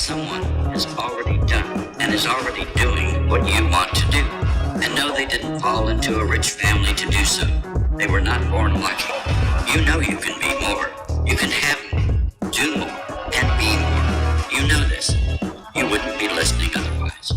someone has already done and is already doing what you want to do. And no, they didn't fall into a rich family to do so. They were not born lucky. You know you can be more. You can have more, do more, and be more. You know this. You wouldn't be listening otherwise.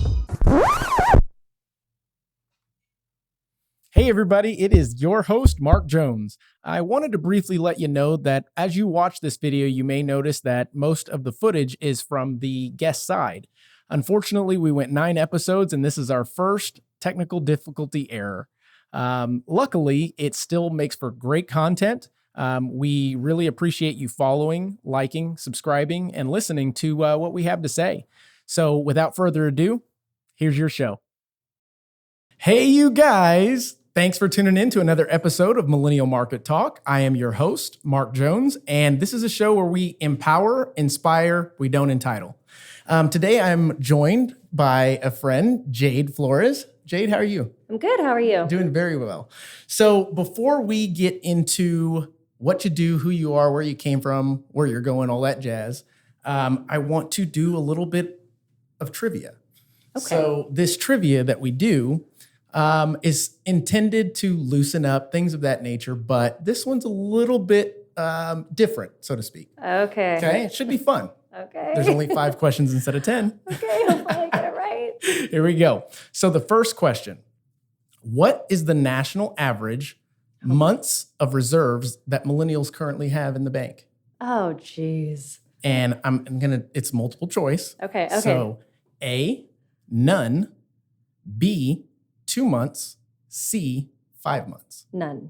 Hey everybody, it is your host, Mark Jones. I wanted to briefly let you know that as you watch this video, you may notice that most of the footage is from the guest side. Unfortunately, we went 9 episodes and this is our first technical difficulty error. Luckily, it still makes for great content. We really appreciate you following, liking, subscribing, and listening to what we have to say. So without further ado, here's your show. Hey, you guys. Thanks for tuning in to another episode of Millennial Market Talk. I am your host, Mark Jones, and this is a show where we empower, inspire, we don't entitle. Today, I'm joined by a friend, Jade Florez. Jade, how are you? I'm good. How are you? Doing very well. So before we get into what you do, who you are, where you came from, where you're going, all that jazz, I want to do a little bit of trivia. Okay. So this trivia that we do is intended to loosen up, things of that nature, but this one's a little bit different, so to speak. Okay. Okay, it should be fun. Okay. There's only 5 questions instead of 10. Okay, hopefully I get it right. Here we go. So the first question, what is the national average months of reserves that millennials currently have in the bank? Oh, geez. And it's multiple choice. Okay. So A, none, B, 2 months, C, 5 months. None.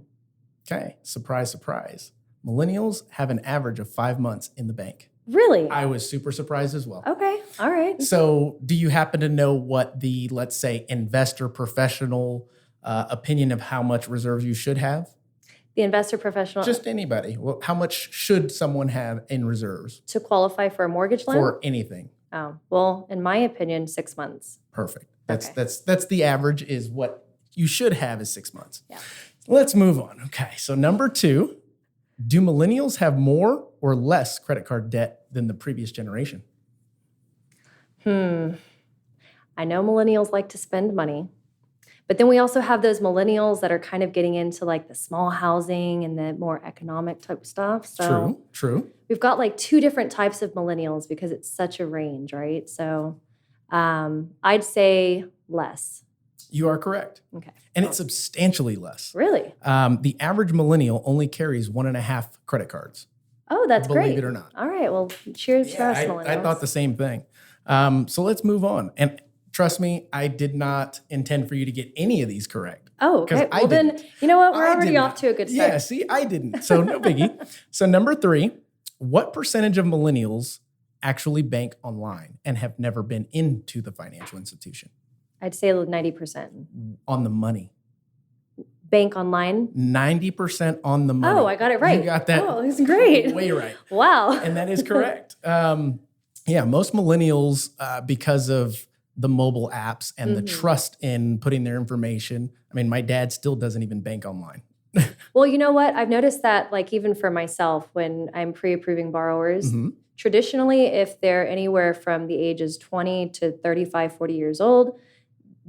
Okay, surprise, surprise. Millennials have an average of 5 months in the bank. Really? I was super surprised as well. Okay. All right. So do you happen to know what the, let's say, investor professional opinion of how much reserves you should have? The investor professional. Just anybody. Well, how much should someone have in reserves? To qualify for a mortgage loan? For anything. Oh, well, in my opinion, 6 months. Perfect. Okay. That's the average is what you should have is 6 months. Yeah. Let's move on. Okay. So number 2, do millennials have more or less credit card debt than the previous generation? I know millennials like to spend money, but then we also have those millennials that are kind of getting into like the small housing and the more economic type stuff. So True. we've got like 2 different types of millennials because it's such a range, right? So I'd say less. You are correct. Okay. And it's substantially less. Really? The average millennial only carries 1.5 credit cards. Oh, that's great. Believe it or not. All right. Well, cheers to us, millennials. I thought the same thing. So let's move on. And trust me, I did not intend for you to get any of these correct. Oh, okay. Well, then, you know what? We're already off to a good start. Yeah, see, I didn't. So no biggie. So number 3, what percentage of millennials actually bank online and have never been into the financial institution? I'd say 90%. On the money. Bank online? 90% on the money. Oh, I got it right. You got that. Oh, that's great. Way right. Wow. And that is correct. Most millennials, because of the mobile apps and the trust in putting their information. I mean, my dad still doesn't even bank online. Well, you know what? I've noticed that, like, even for myself, when I'm pre-approving borrowers, traditionally, if they're anywhere from the ages 20 to 35, 40 years old,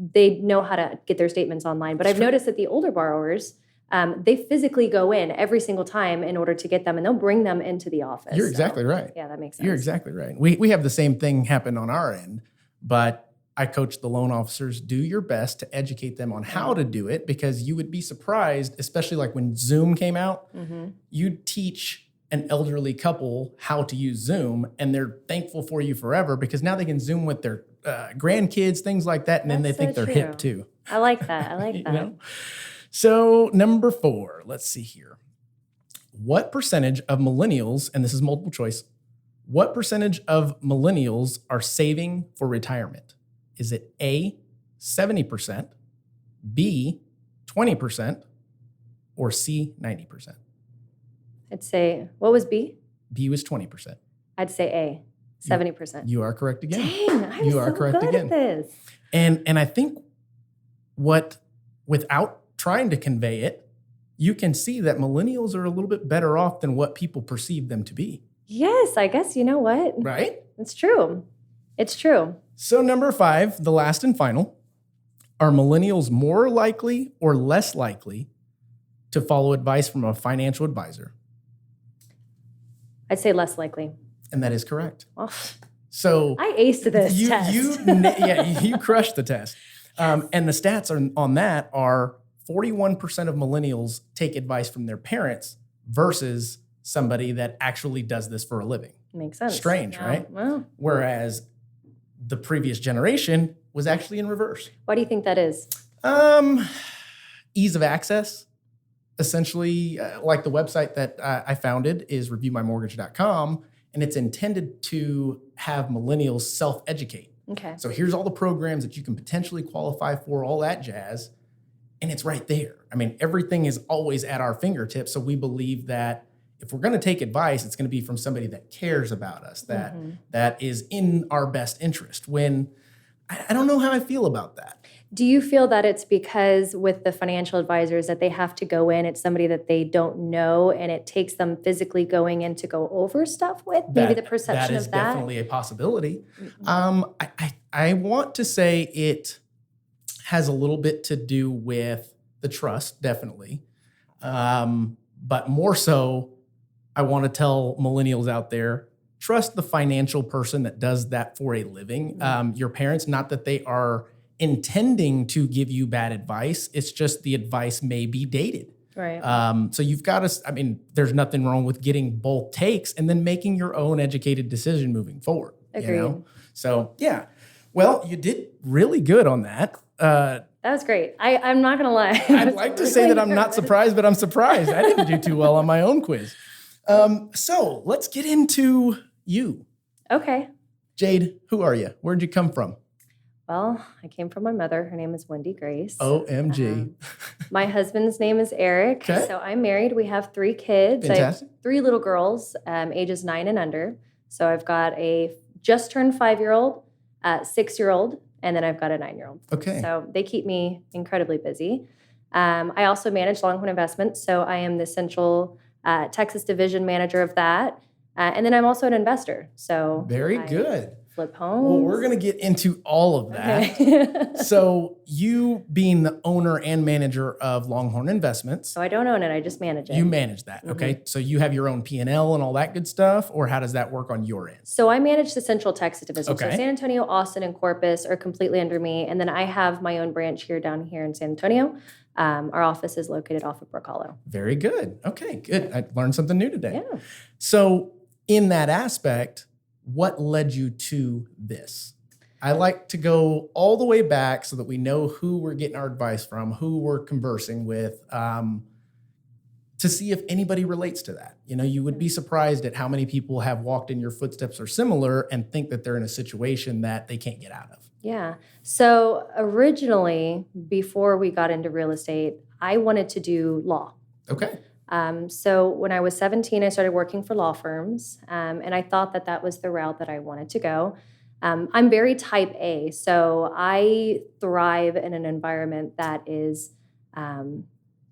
they know how to get their statements online. But I've noticed that the older borrowers, they physically go in every single time in order to get them, and they'll bring them into the office. You're exactly right. Yeah, that makes sense. You're exactly right. We have the same thing happen on our end, but I coach the loan officers, do your best to educate them on how to do it, because you would be surprised, especially like when Zoom came out, you'd teach an elderly couple how to use Zoom, and they're thankful for you forever because now they can Zoom with their grandkids, things like that, and then they think they're hip too. I like that. I like that. You know? So number 4, let's see here. What percentage of millennials, and this is multiple choice, what percentage of millennials are saving for retirement? Is it A, 70%, B, 20%, or C, 90%? I'd say, what was B? B was 20%. I'd say A, 70%. You are correct again. Dang, I'm so good at this. And I think without trying to convey it, you can see that millennials are a little bit better off than what people perceive them to be. Yes, I guess you know what? Right? It's true. It's true. So number 5, the last and final, are millennials more likely or less likely to follow advice from a financial advisor? I'd say less likely. And that is correct. Oh, So I aced this test. You crushed the test. And the stats on that are 41% of millennials take advice from their parents versus somebody that actually does this for a living. Makes sense. Strange, Yeah. right? Well, Whereas the previous generation was actually in reverse. why do you think that is? Ease of access. Essentially, like the website that I founded is reviewmymortgage.com, and it's intended to have millennials self-educate. Okay. So here's all the programs that you can potentially qualify for, all that jazz, and it's right there. I mean, everything is always at our fingertips, so we believe that if we're going to take advice, it's going to be from somebody that cares about us, that is in our best interest. When I don't know how I feel about that. Do you feel that it's because with the financial advisors that they have to go in, it's somebody that they don't know, and it takes them physically going in to go over stuff with? Maybe the perception that is of that? definitely a possibility. I want to say it has a little bit to do with the trust, definitely. But more so, I want to tell millennials out there, trust the financial person that does that for a living. Your parents, not that they are intending to give you bad advice. It's just the advice may be dated. Right. So you've got to, there's nothing wrong with getting both takes and then making your own educated decision moving forward. Agreed. You know? So yeah, well, you did really good on that. That was great. I'm not going to lie. I'd like to say that I'm not surprised, but I'm surprised. I didn't do too well on my own quiz. So let's get into you. Okay. Jade, who are you? Where'd you come from? Well, I came from my mother. Her name is Wendy Grace. OMG. My husband's name is Eric. Okay. So I'm married. We have 3 kids. Fantastic. I have 3 little girls, ages 9 and under. So I've got a just turned 5-year-old, 6-year-old, and then I've got a 9-year-old. Okay. So they keep me incredibly busy. I also manage Longhorn Investments. So I am the central Texas division manager of that. And then I'm also an investor. So Very I good. flip homes. Well, we're going to get into all of that. Okay. So you being the owner and manager of Longhorn Investments, So I don't own it. I just manage it. you manage that, okay? So you have your own P&L and all that good stuff, or how does that work on your end? So I manage the Central Texas division. Okay. So San Antonio, Austin, and Corpus are completely under me. And then I have my own branch down here in San Antonio. Our office is located off of Brook Hollow. Very good. Okay, good. I learned something new today. Yeah. So in that aspect, what led you to this? I like to go all the way back so that we know who we're getting our advice from, who we're conversing with, to see if anybody relates to that. You know, you would be surprised at how many people have walked in your footsteps or similar and think that they're in a situation that they can't get out of. Yeah. So originally, before we got into real estate, I wanted to do law. Okay. So when I was 17, I started working for law firms, and I thought that that was the route that I wanted to go. I'm very type A, so I thrive in an environment that is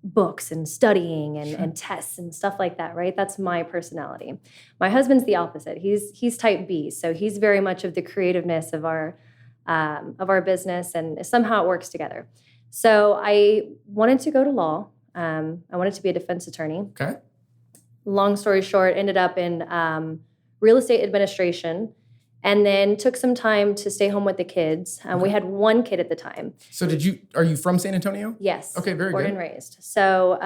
books and studying and tests and stuff like that, right? That's my personality. My husband's the opposite. He's type B, so he's very much of the creativeness of our business, and somehow it works together. So I wanted to go to law. I wanted to be a defense attorney. Okay. Long story short, ended up in real estate administration, and then took some time to stay home with the kids. We had 1 kid at the time. So are you from San Antonio? Yes. Okay, very born good. and raised. So,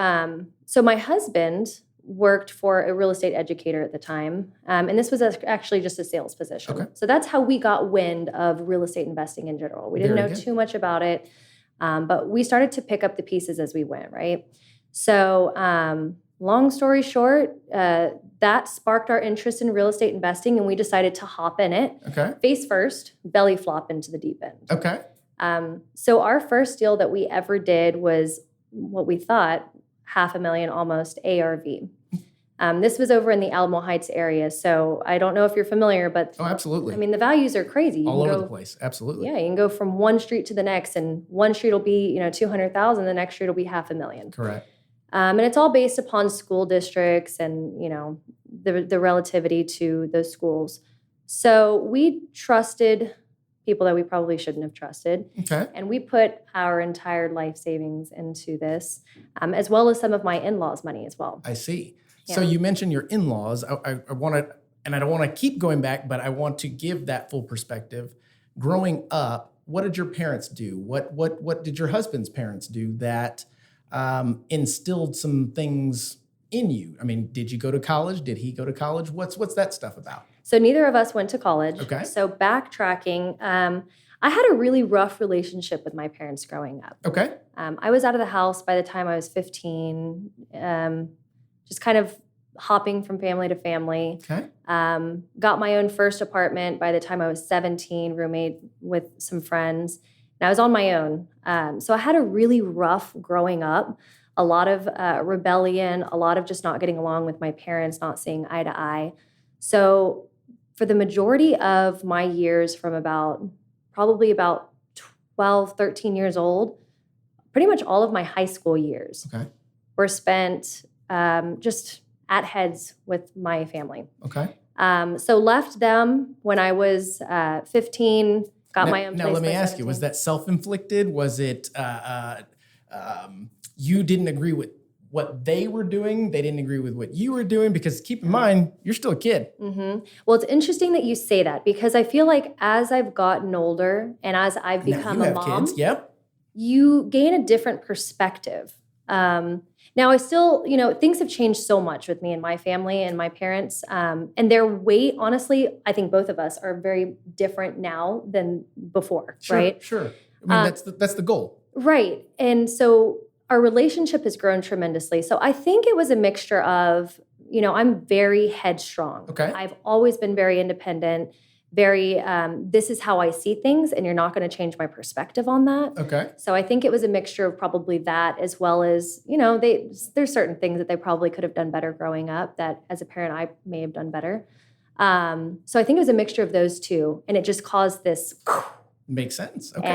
so my husband worked for a real estate educator at the time, and this was actually just a sales position. Okay. So that's how we got wind of real estate investing in general. We didn't Very know good. too much about it, but we started to pick up the pieces as we went, right? So long story short, that sparked our interest in real estate investing, and we decided to hop in it. Okay. Face first, belly flop into the deep end. Okay. So our first deal that we ever did was what we thought $500,000 almost ARV. This was over in the Alamo Heights area. So I don't know if you're familiar, but Oh, absolutely. I mean, the values are crazy. You all can over go- the place. Absolutely. Yeah, you can go from one street to the next, and one street will be, 200,000, the next street will be $500,000. Correct. And it's all based upon school districts and, the relativity to those schools. So we trusted people that we probably shouldn't have trusted. Okay. And we put our entire life savings into this, as well as some of my in-laws' money as well. I see. Yeah. So you mentioned your in-laws. I want to, and I don't want to keep going back, but I want to give that full perspective. Growing up, what did your parents do? What did your husband's parents do that instilled some things in you? I mean, did you go to college? Did he go to college? What's that stuff about? So neither of us went to college. Okay. So backtracking, I had a really rough relationship with my parents growing up. Okay. I was out of the house by the time I was 15, just kind of hopping from family to family. Okay. Got my own first apartment by the time I was 17, roommate with some friends. And I was on my own. So I had a really rough growing up, a lot of rebellion, a lot of just not getting along with my parents, not seeing eye to eye. So for the majority of my years from probably about 12, 13 years old, pretty much all of my high school years were spent just at heads with my family. Okay. So left them when I was 15, got my own place. Now let me by ask 17. you, was that self-inflicted? Was it you didn't agree with what they were doing? They didn't agree with what you were doing? Because keep in mind, you're still a kid. Mm-hmm. Well, it's interesting that you say that because I feel like as I've gotten older and as I've become a mom, kids. Yep. you gain a different perspective. Now, I still, things have changed so much with me and my family and my parents. And their way, honestly, I think both of us are very different now than before, right? Sure. I mean, that's the goal. Right. And so our relationship has grown tremendously. So I think it was a mixture of, I'm very headstrong. Okay. I've always been very independent, very, this is how I see things, and you're not going to change my perspective on that. Okay. So I think it was a mixture of probably that, as well as, there's certain things that they probably could have done better growing up that as a parent, I may have done better. So I think it was a mixture of those two, and it just caused this. Makes sense. Okay.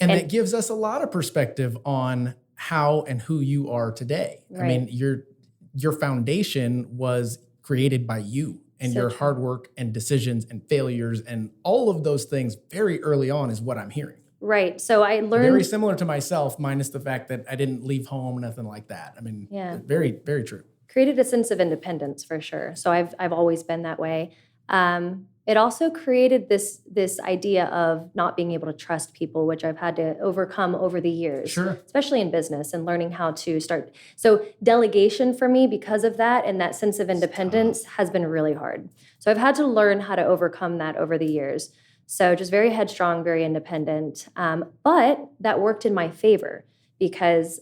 And it gives us a lot of perspective on how and who you are today. Right. I mean, your foundation was created by you and your hard work and decisions and failures and all of those things very early on is what I'm hearing. Right. So I learned very similar to myself, minus the fact that I didn't leave home, nothing like that. I mean, very, very true. Created a sense of independence for sure. So I've always been that way. It also created this idea of not being able to trust people, which I've had to overcome over the years, especially in business and learning how to start. So delegation for me, because of that and that sense of independence, has been really hard. So I've had to learn how to overcome that over the years. So just very headstrong, very independent. But that worked in my favor because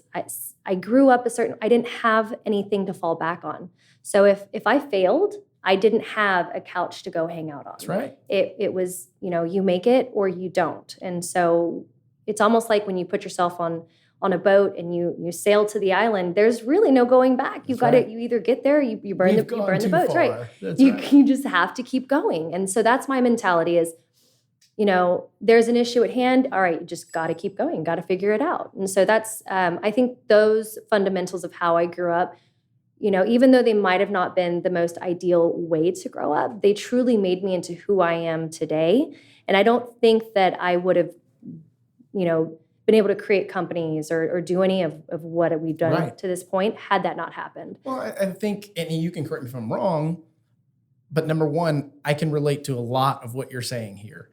I grew up I didn't have anything to fall back on. So if I failed, I didn't have a couch to go hang out on. That's right. It was, you make it or you don't. And so it's almost like when you put yourself on a boat and you sail to the island, there's really no going back. You either get there, you burn the boats, right? You just have to keep going. And so that's my mentality is, there's an issue at hand. All right, you just got to keep going, got to figure it out. And so that's, I think those fundamentals of how I grew up, even though they might have not been the most ideal way to grow up, they truly made me into who I am today. And I don't think that I would have, been able to create companies or do any of what we've done to this point had that not happened. Well, I think, and you can correct me if I'm wrong, but number one, I can relate to a lot of what you're saying here.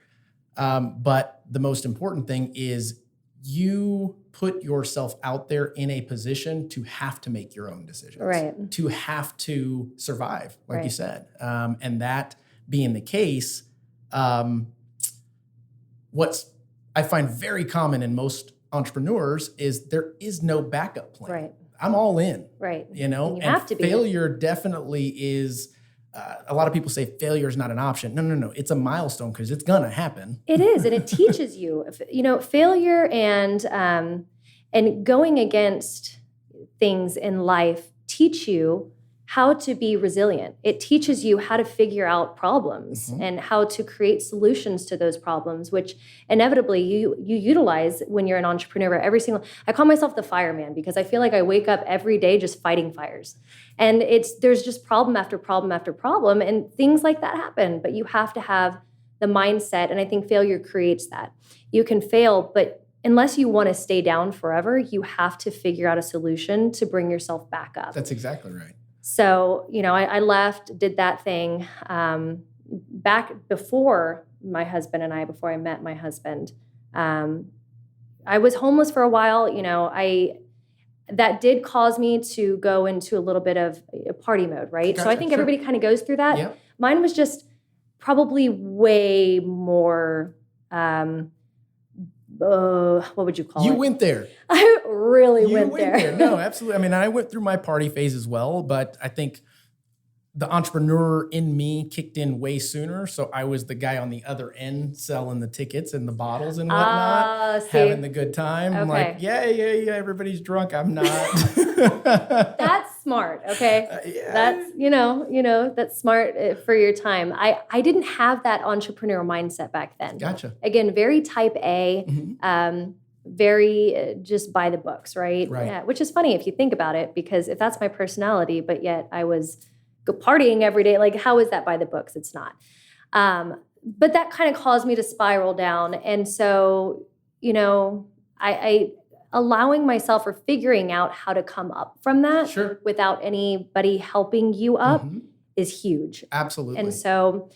But the most important thing is you put yourself out there in a position to have to make your own decisions, to have to survive, like you said. And that being the case, what's I find very common in most entrepreneurs is there is no backup plan. Right. I'm all in. Right. And you have to be. Failure definitely is. A lot of people say failure is not an option. No. It's a milestone because it's gonna happen. It is, and it teaches you. Failure and going against things in life teach you how to be resilient. It teaches you how to figure out problems and how to create solutions to those problems, which inevitably you utilize when you're an entrepreneur. I call myself the fireman because I feel like I wake up every day just fighting fires. And there's just problem after problem after problem, and things like that happen. But you have to have the mindset, and I think failure creates that. You can fail, but unless you want to stay down forever, you have to figure out a solution to bring yourself back up. That's exactly right. So, I left, did that thing back before before I met my husband. I was homeless for a while. That did cause me to go into a little bit of a party mode, right? Gotcha, So I think sure. everybody kind of goes through that. Yep. Mine was just probably way more, what would you call it? You went there. I really You went there. No, absolutely. I mean, I went through my party phase as well, but I think the entrepreneur in me kicked in way sooner. So I was the guy on the other end selling the tickets and the bottles and whatnot, having the good time. I'm like, yeah, everybody's drunk. I'm not. That's smart. Okay. Yeah. That's smart for your time. I didn't have that entrepreneur mindset back then. Gotcha. Again, very type A, very just by the books, right? Right. Yeah, which is funny if you think about it, because if that's my personality, but yet I was partying every day, like how is that by the books? It's not. But that kind of caused me to spiral down. And so, I allowing myself or figuring out how to come up from that without anybody helping you up is huge. Absolutely. And so,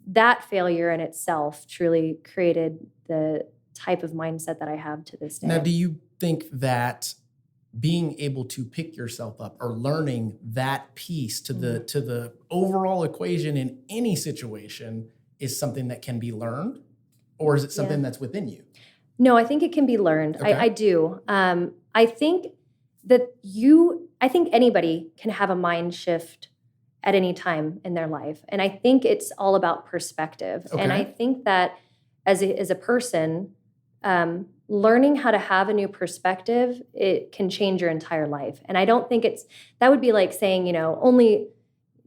that failure in itself truly created the type of mindset that I have to this day. Now, do you think that being able to pick yourself up or learning that piece to the overall equation in any situation is something that can be learned, or is it something that's within you? No, I think it can be learned. Okay. I do. I think anybody can have a mind shift at any time in their life. And I think it's all about perspective. Okay. And I think that as a person, learning how to have a new perspective, it can change your entire life. And I don't think that would be like saying, only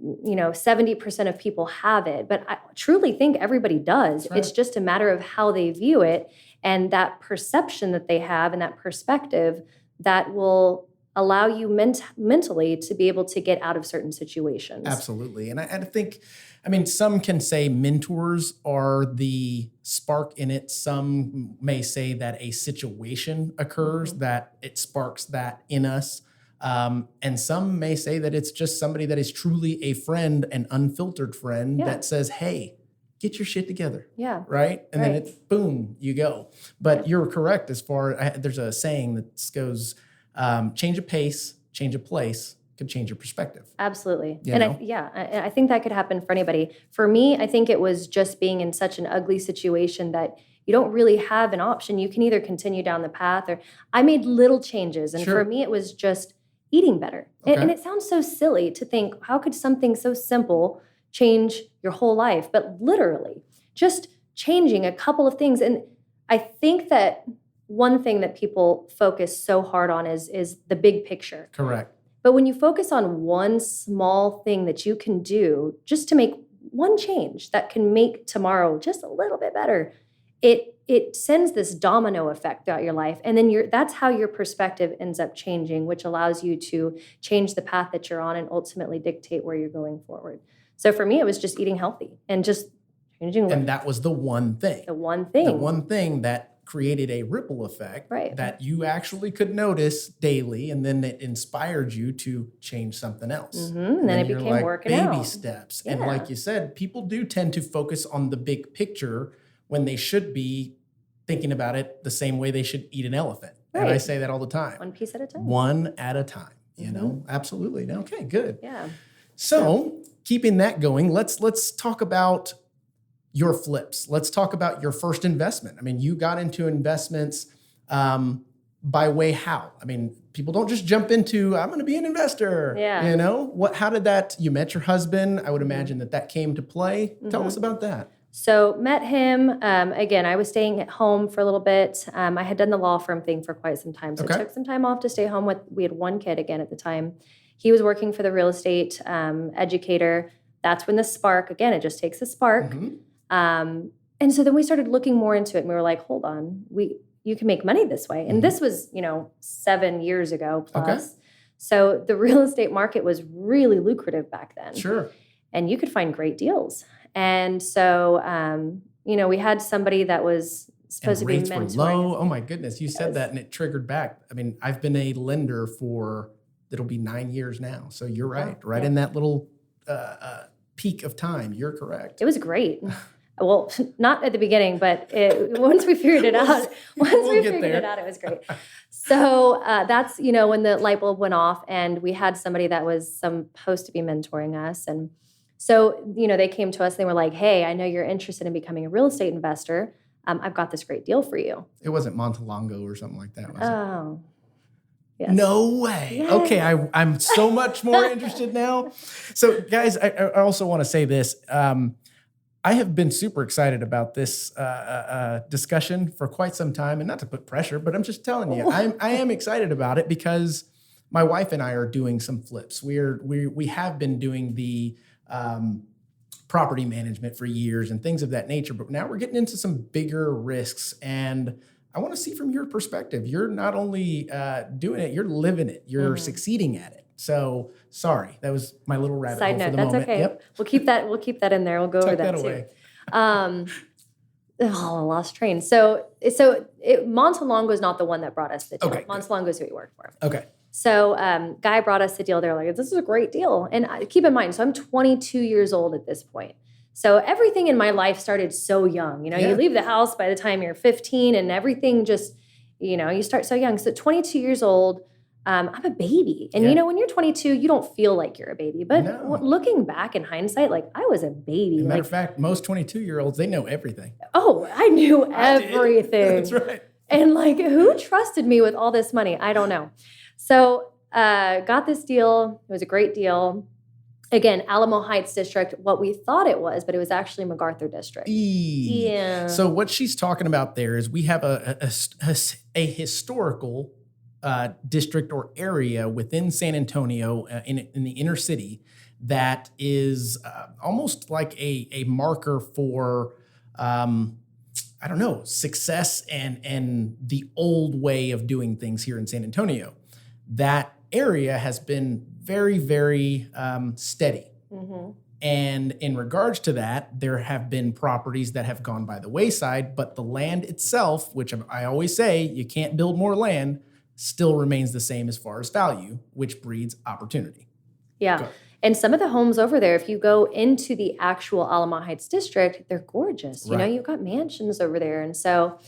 70% of people have it, but I truly think everybody does. Right. It's just a matter of how they view it and that perception that they have and that perspective that will allow you mentally to be able to get out of certain situations. Absolutely. And I think, some can say mentors are the spark in it. Some may say that a situation occurs that it sparks that in us. And some may say that it's just somebody that is truly a friend, an unfiltered friend that says, hey, get your shit together. Yeah. Right? And then it's boom, you go. But you're correct there's a saying that goes, change of pace, change of place could change your perspective. Absolutely. I think that could happen for anybody. For me, I think it was just being in such an ugly situation that you don't really have an option. You can either continue down the path or I made little changes. And for me, it was just eating better. Okay. And it sounds so silly to think, how could something so simple change your whole life? But literally, just changing a couple of things. And I think that one thing that people focus so hard on is the big picture. Correct. But when you focus on one small thing that you can do just to make one change that can make tomorrow just a little bit better, it sends this domino effect throughout your life. And then that's how your perspective ends up changing, which allows you to change the path that you're on and ultimately dictate where you're going forward. So for me, it was just eating healthy and just changing. And that was the one thing. The one thing. The one thing that created a ripple effect that you actually could notice daily, and then it inspired you to change something else. And then it became working out. Baby steps. And like you said, people do tend to focus on the big picture when they should be thinking about it the same way they should eat an elephant. And I say that all the time. One piece at a time. One at a time, you know? Absolutely. Okay, good. Yeah. So keeping that going, let's talk about your flips. Let's talk about your first investment. You got into investments by way how? People don't just jump into, I'm going to be an investor. Yeah. How did that, you met your husband. I would imagine that came to play. Tell us about that. So met him, again, I was staying at home for a little bit. I had done the law firm thing for quite some time. So I took some time off to stay home we had one kid again at the time. He was working for the real estate educator. That's when the spark, again, it just takes a spark. And so then we started looking more into it, and we were like, hold on, you can make money this way. And this was, 7 years ago plus. Okay. So the real estate market was really lucrative back then. Sure. And you could find great deals. And so, we had somebody that was supposed to be rates mentoring. were low. Oh my goodness. You said that and it triggered back. I mean, I've been a lender it'll be 9 years now. So you're right. In that little peak of time. You're correct. It was great. Well, not at the beginning, but once we figured it out, it was great. So that's, when the light bulb went off, and we had somebody that was supposed to be mentoring us. And so, they came to us, they were like, hey, I know you're interested in becoming a real estate investor. I've got this great deal for you. It wasn't Montalongo or something like that, was it? Oh, yes. No way. Yes. Okay, I'm so much more interested now. So, guys, I also want to say this. I have been super excited about this discussion for quite some time, and not to put pressure, but I'm just telling you, I am excited about it because my wife and I are doing some flips. We have been doing the property management for years and things of that nature, but now we're getting into some bigger risks, and I want to see from your perspective. You're not only doing it, you're living it. You're succeeding at it. So sorry, that was my little rabbit hole for the moment. Side note, that's okay. Yep. We'll keep that in there. We'll go over that away. Too. Lost train. So Montalongo is not the one that brought us the deal. Okay. Montalongo is who we worked for. Okay. So guy brought us the deal. They're like, this is a great deal. And keep in mind, so I'm 22 years old at this point. So everything in my life started so young. You leave the house by the time you're 15, and everything just, you start so young. So 22 years old, I'm a baby. And, when you're 22, you don't feel like you're a baby. But looking back in hindsight, like, I was a baby. As a matter of fact, most 22-year-olds, they know everything. Oh, I knew everything. That's right. And, who trusted me with all this money? I don't know. So got this deal. It was a great deal. Again, Alamo Heights District, what we thought it was, but it was actually MacArthur District. Yeah. So what she's talking about there is we have a historical district or area within San Antonio in the inner city that is almost like a marker for, success and the old way of doing things here in San Antonio. That area has been very, very steady. Mm-hmm. And in regards to that, there have been properties that have gone by the wayside, but the land itself, which I always say, you can't build more land, still remains the same as far as value, which breeds opportunity. Yeah. And some of the homes over there, if you go into the actual Alamo Heights District, they're gorgeous. Right. You've got mansions over there. And so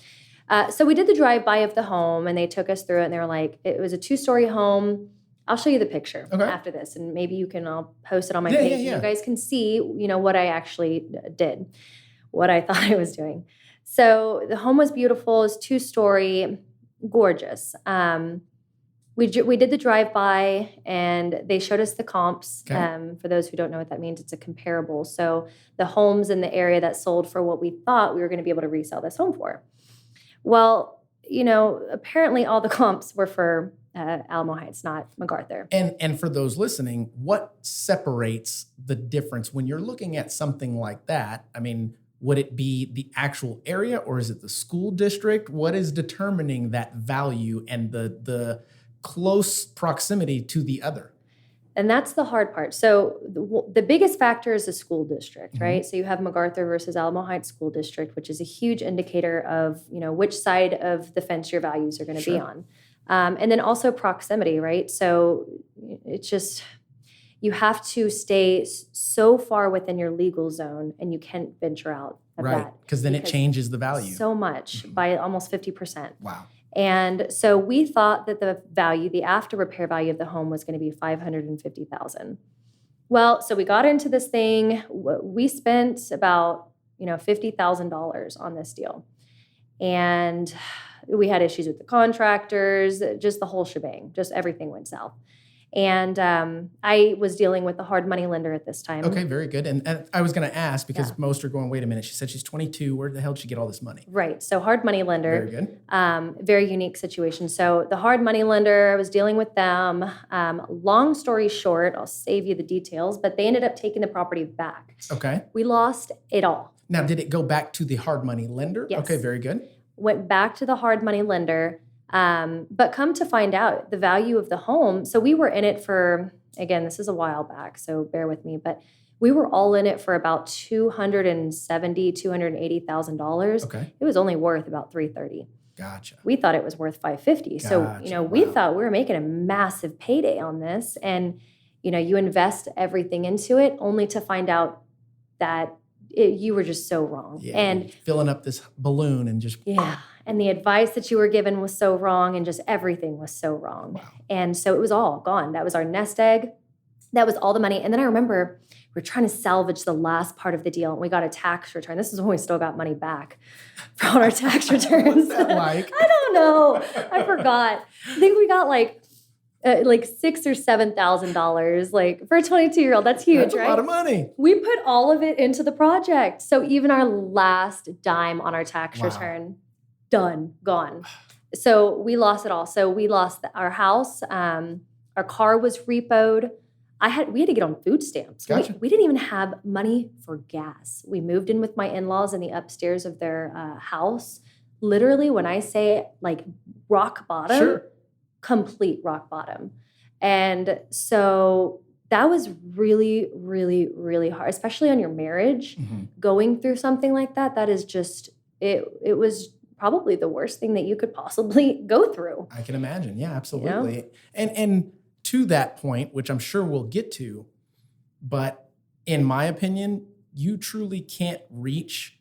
we did the drive-by of the home, and they took us through it, and they were like, it was a 2-story home. I'll show you the picture after this, and maybe I'll post it on my page. Yeah. You guys can see, what I actually did, what I thought I was doing. So the home was beautiful. It was 2-story, gorgeous. We did the drive-by, and they showed us the comps. Okay. For those who don't know what that means, it's a comparable. So the homes in the area that sold for what we thought we were going to be able to resell this home for. Well, apparently all the comps were for Alamo Heights, not MacArthur. And for those listening, what separates the difference when you're looking at something like that? I mean, would it be the actual area, or is it the school district? What is determining that value and the close proximity to the other? And that's the hard part. So the biggest factor is the school district, right? Mm-hmm. So you have MacArthur versus Alamo Heights School District, which is a huge indicator of, which side of the fence your values are going to be on. And then also proximity, right? So it's just, you have to stay so far within your legal zone, and you can't venture out of that. Right, because then it changes the value. So much, by almost 50%. Wow. And so we thought that the value, the after repair value of the home was going to be $550,000. Well, so we got into this thing. We spent about, $50,000 on this deal. And we had issues with the contractors, just the whole shebang, just everything went south. And I was dealing with a hard money lender at this time. Okay, very good. And I was going to ask, because most are going, wait a minute, she said she's 22. Where the hell did she get all this money? Right. So hard money lender. Very good. Very unique situation. So the hard money lender, I was dealing with them. Long story short, I'll save you the details, but they ended up taking the property back. Okay. We lost it all. Now, did it go back to the hard money lender? Yes. Okay, very good. Went back to the hard money lender. But come to find out the value of the home. So we were in it for, again, this is a while back, so bear with me, but we were all in it for about $280,000. Okay. It was only worth about $330,000. Gotcha. We thought it was worth $550,000. So, we thought we were making a massive payday on this. And, you invest everything into it only to find out that you were just so wrong. Yeah, and filling up this balloon and just... Yeah. And the advice that you were given was so wrong, and just everything was so wrong. Wow. And so it was all gone. That was our nest egg. That was all the money. And then I remember we were trying to salvage the last part of the deal, and we got a tax return. This is when we still got money back from our tax returns. What's that like? I don't know. I forgot. I think we got like $6,000 or $7,000, like for a 22-year-old. That's huge, That's right? a lot of money. We put all of it into the project. So even our last dime on our tax Wow. return, done, gone. So we lost it all. So we lost our house. Our car was repoed. We had to get on food stamps. Gotcha. We didn't even have money for gas. We moved in with my in-laws in the upstairs of their house. Literally, when I say like rock bottom, Sure. complete rock bottom. And so that was really, really, really hard, especially on your marriage. Mm-hmm. Going through something like that, that is just, it was probably the worst thing that you could possibly go through. I can imagine. Yeah, absolutely. And to that point, which I'm sure we'll get to, but in my opinion, you truly can't reach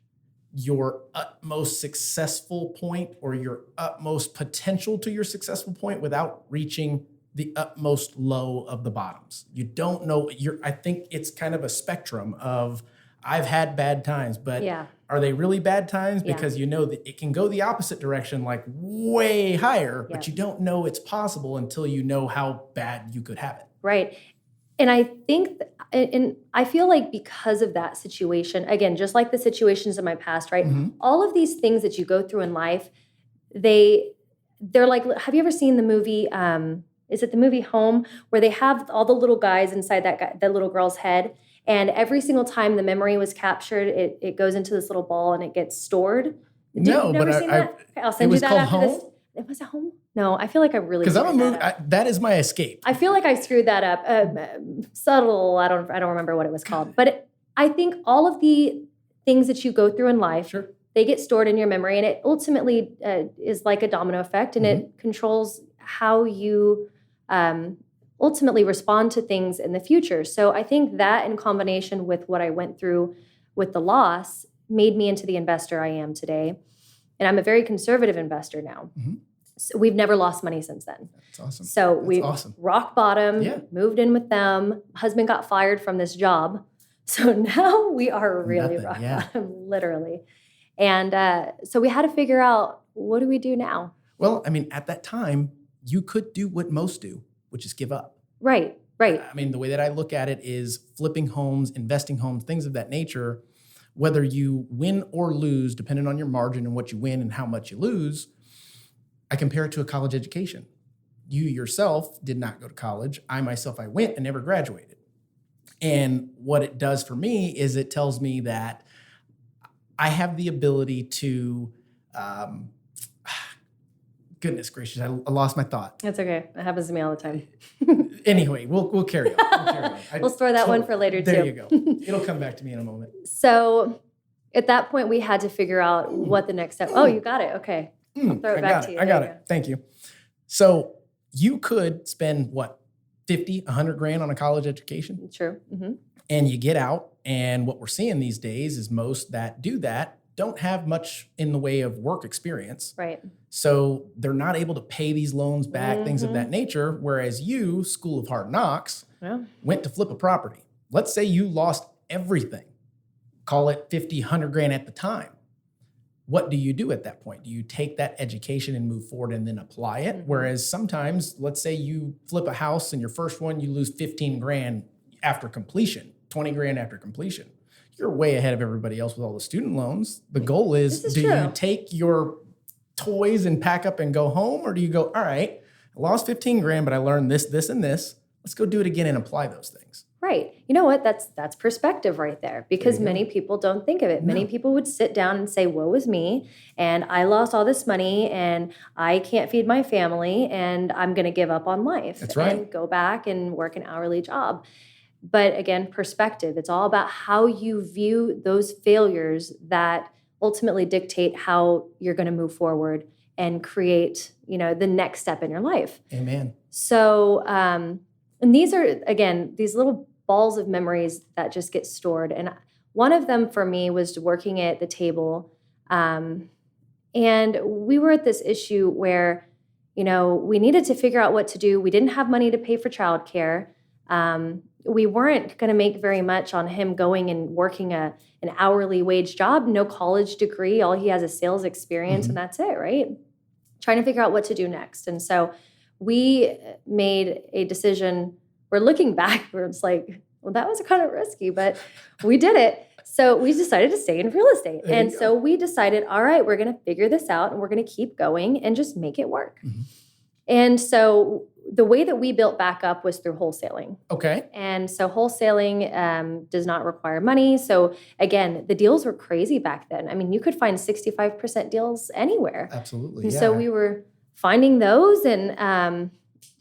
your utmost successful point or your utmost potential to your successful point without reaching the utmost low of the bottoms. You don't know. I think it's kind of a spectrum of, I've had bad times, but are they really bad times? Because you know that it can go the opposite direction, like way higher, but you don't know it's possible until you know how bad you could have it. Right. And I think, and I feel like because of that situation, again, just like the situations in my past, right? Mm-hmm. All of these things that you go through in life, they're like, have you ever seen the movie, is it the movie Home, where they have all the little guys inside that little girl's head, and every single time the memory was captured, it goes into this little ball and it gets stored? No, but I'll send you that after Home? this. It was a Home? No, I feel like I really because I'm a movie. up. That is my escape. I feel like I screwed that up. Subtle. I don't remember what it was called. But I think all of the things that you go through in life, they get stored in your memory, and it ultimately is like a domino effect, and it controls how you ultimately respond to things in the future. So I think that, in combination with what I went through with the loss, made me into the investor I am today. And I'm a very conservative investor now. Mm-hmm. So we've never lost money since then. That's awesome. So we rock bottom, moved in with them. Husband got fired from this job. So now we are really rock bottom, literally. And so we had to figure out, what do we do now? Well, I mean, at that time, you could do what most do, which is give up. Right. I mean, the way that I look at it is flipping homes, investing homes, things of that nature. Whether you win or lose, depending on your margin and what you win and how much you lose, I compare it to a college education. You yourself did not go to college. I went and never graduated. And what it does for me is it tells me that I have the ability to, goodness gracious, I lost my thought. That's okay. It happens to me all the time. Anyway, we'll carry on. We'll store that one for later, too. There you go. It'll come back to me in a moment. So at that point, we had to figure out what the next step. Oh, you got it. Okay. I'll throw it back to you. I got it. Thank you. So you could spend, what, 50, 100 grand on a college education? True. Mm-hmm. And you get out, and what we're seeing these days is most that do that don't have much in the way of work experience. Right. So they're not able to pay these loans back, things of that nature. Whereas you, School of Hard Knocks, went to flip a property. Let's say you lost everything. Call it 50, 100 grand at the time. what do you do at that point? Do you take that education and move forward and then apply it? Whereas sometimes, let's say you flip a house and your first one, you lose 15 grand after completion, 20 grand after completion. You're way ahead of everybody else with all the student loans. The goal is do you take your toys and pack up and go home? Or do you go, all right, I lost 15 grand, but I learned this, this, and this. Let's go do it again and apply those things. Right. You know what? That's perspective right there, because many people don't think of it. Many people would sit down and say, woe is me, and I lost all this money, and I can't feed my family, and I'm going to give up on life. That's right. And go back and work an hourly job. But again, perspective. It's all about how you view those failures that ultimately dictate how you're going to move forward and create, the next step in your life. Amen. So, and these are, again, these little balls of memories that just get stored. And one of them for me was working at the table. And we were at this issue where, we needed to figure out what to do. We didn't have money to pay for childcare. We weren't going to make very much on him going and working an hourly wage job, no college degree. All he has is sales experience, and that's it, right? Trying to figure out what to do next. And so we made a decision. We're looking back, where it's like, well, that was kind of risky, but we did it. So we decided to stay in real estate. And so we decided, all right, we're going to figure this out, and we're going to keep going and just make it work. And so the way that we built back up was through wholesaling. Okay. And so wholesaling does not require money. So again, the deals were crazy back then. I mean, you could find 65% deals anywhere. Absolutely. And so we were finding those, and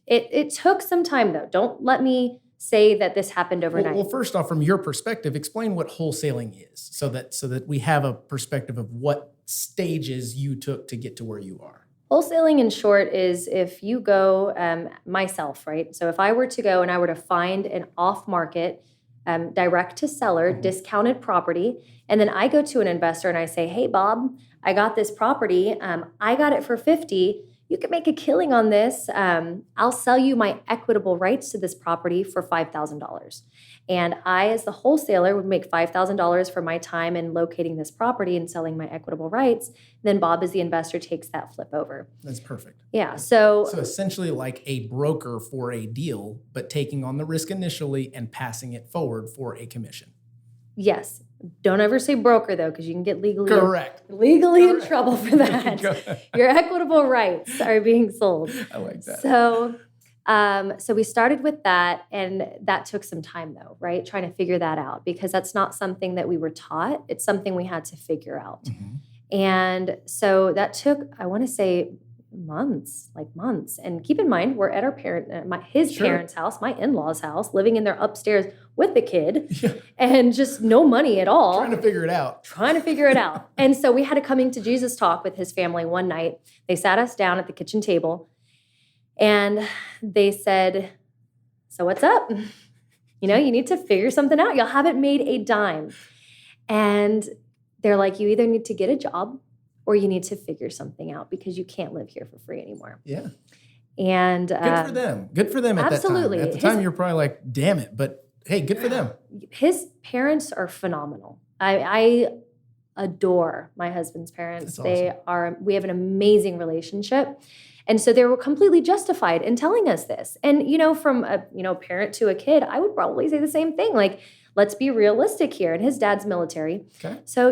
it took some time, though. Don't let me say that this happened overnight. Well, first off, from your perspective, explain what wholesaling is, so that we have a perspective of what stages you took to get to where you are. Wholesaling, in short, is if you go myself, right? So if I were to go and I were to find an off-market, direct to seller, discounted property, and then I go to an investor and I say, hey, Bob, I got this property. I got it for $50,000. You can make a killing on this. I'll sell you my equitable rights to this property for $5,000. And I, as the wholesaler, would make $5,000 for my time in locating this property and selling my equitable rights. Then Bob, as the investor, takes that flip over. That's perfect. Yeah. So essentially like a broker for a deal, but taking on the risk initially and passing it forward for a commission. Yes. Don't ever say broker, though, because you can get legally Correct. in trouble for that. Your equitable rights are being sold. I like that. So we started with that, and that took some time, though, right? Trying to figure that out, because that's not something that we were taught. It's something we had to figure out. And so that took, I want to say, months. And keep in mind, we're at our his parents' house, my in-laws' house, living in their upstairs with the kid, and just no money at all. Trying to figure it out. And so we had a coming to Jesus talk with his family one night. They sat us down at the kitchen table, and they said, so what's up? You need to figure something out. Y'all haven't made a dime. And they're like, you either need to get a job or you need to figure something out, because you can't live here for free anymore. Yeah. And Good for them at absolutely. that time. At the time, you're probably like, damn it. But hey, good for them. His parents are phenomenal. I adore my husband's parents. That's awesome. We have an amazing relationship. And so they were completely justified in telling us this. And, from a parent to a kid, I would probably say the same thing. Like, let's be realistic here. And his dad's military. Okay. So,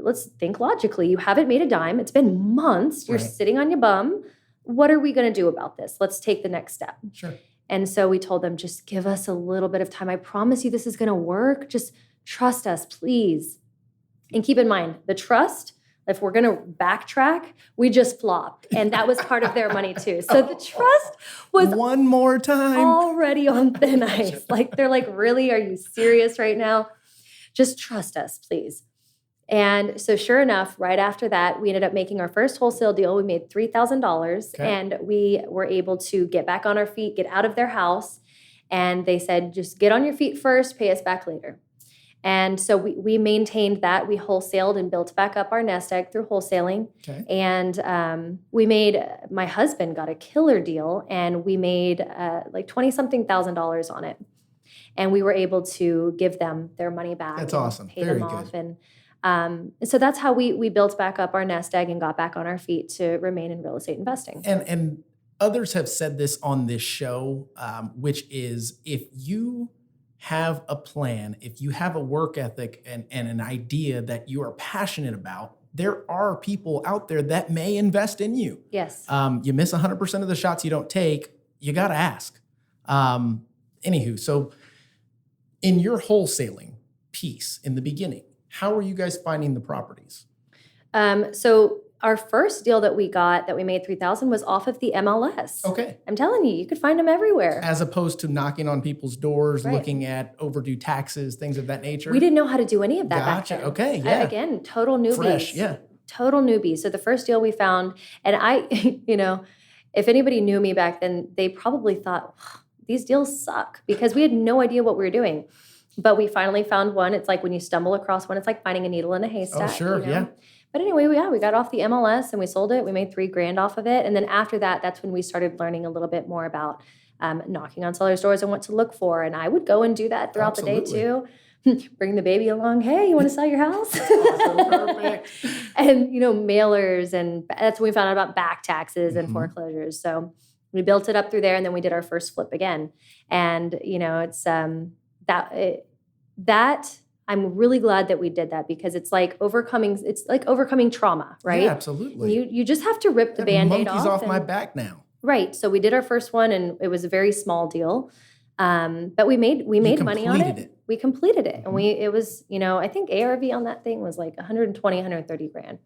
let's think logically. You haven't made a dime. It's been months. You're sitting on your bum. What are we going to do about this? Let's take the next step. Sure. And so we told them, just give us a little bit of time. I promise you this is going to work. Just trust us, please. And keep in mind, the trust, if we're going to backtrack, we just flopped. And that was part of their money too. So the trust was one more time already on thin ice. Like, they're like, really? Are you serious right now? Just trust us, please. And so sure enough, right after that, we ended up making our first wholesale deal. We made $3,000 and we were able to get back on our feet, get out of their house. And they said, just get on your feet first, pay us back later. And so we maintained that. We wholesaled and built back up our nest egg through wholesaling. Okay. And my husband got a killer deal, and we made like $20-something thousand on it. And we were able to give them their money back. That's awesome. Pay Very them good. off. And And so that's how we built back up our nest egg and got back on our feet to remain in real estate investing. And others have said this on this show, which is if you have a plan, if you have a work ethic and an idea that you are passionate about, there are people out there that may invest in you. Yes. You miss 100% of the shots you don't take, you got to ask. Anywho, so in your wholesaling piece in the beginning, how are you guys finding the properties? So our first deal that we got that we made $3,000 was off of the MLS. Okay. I'm telling you, you could find them everywhere. As opposed to knocking on people's doors, Right. looking at overdue taxes, things of that nature? We didn't know how to do any of that Gotcha. back then. Okay, yeah. Again, total newbies. Fresh, yeah. Total newbies. So the first deal we found, and I, if anybody knew me back then, they probably thought, these deals suck because we had no idea what we were doing. But we finally found one. It's like when you stumble across one, it's like finding a needle in a haystack. Oh, sure, yeah. But anyway, we got off the MLS and we sold it. We made $3,000 off of it. And then after that, that's when we started learning a little bit more about knocking on sellers' doors and what to look for. And I would go and do that throughout the day too. Bring the baby along. Hey, you want to sell your house? Awesome, perfect. And, mailers. And that's when we found out about back taxes and foreclosures. So we built it up through there. And then we did our first flip again. And, it's that I'm really glad that we did that because it's like overcoming trauma, right? Yeah, absolutely. You just have to rip the Band-Aid monkey's off. off my back now. Right. So we did our first one and it was a very small deal. But we made money on it. We completed it. And it was, I think ARV on that thing was like 120, 130 grand.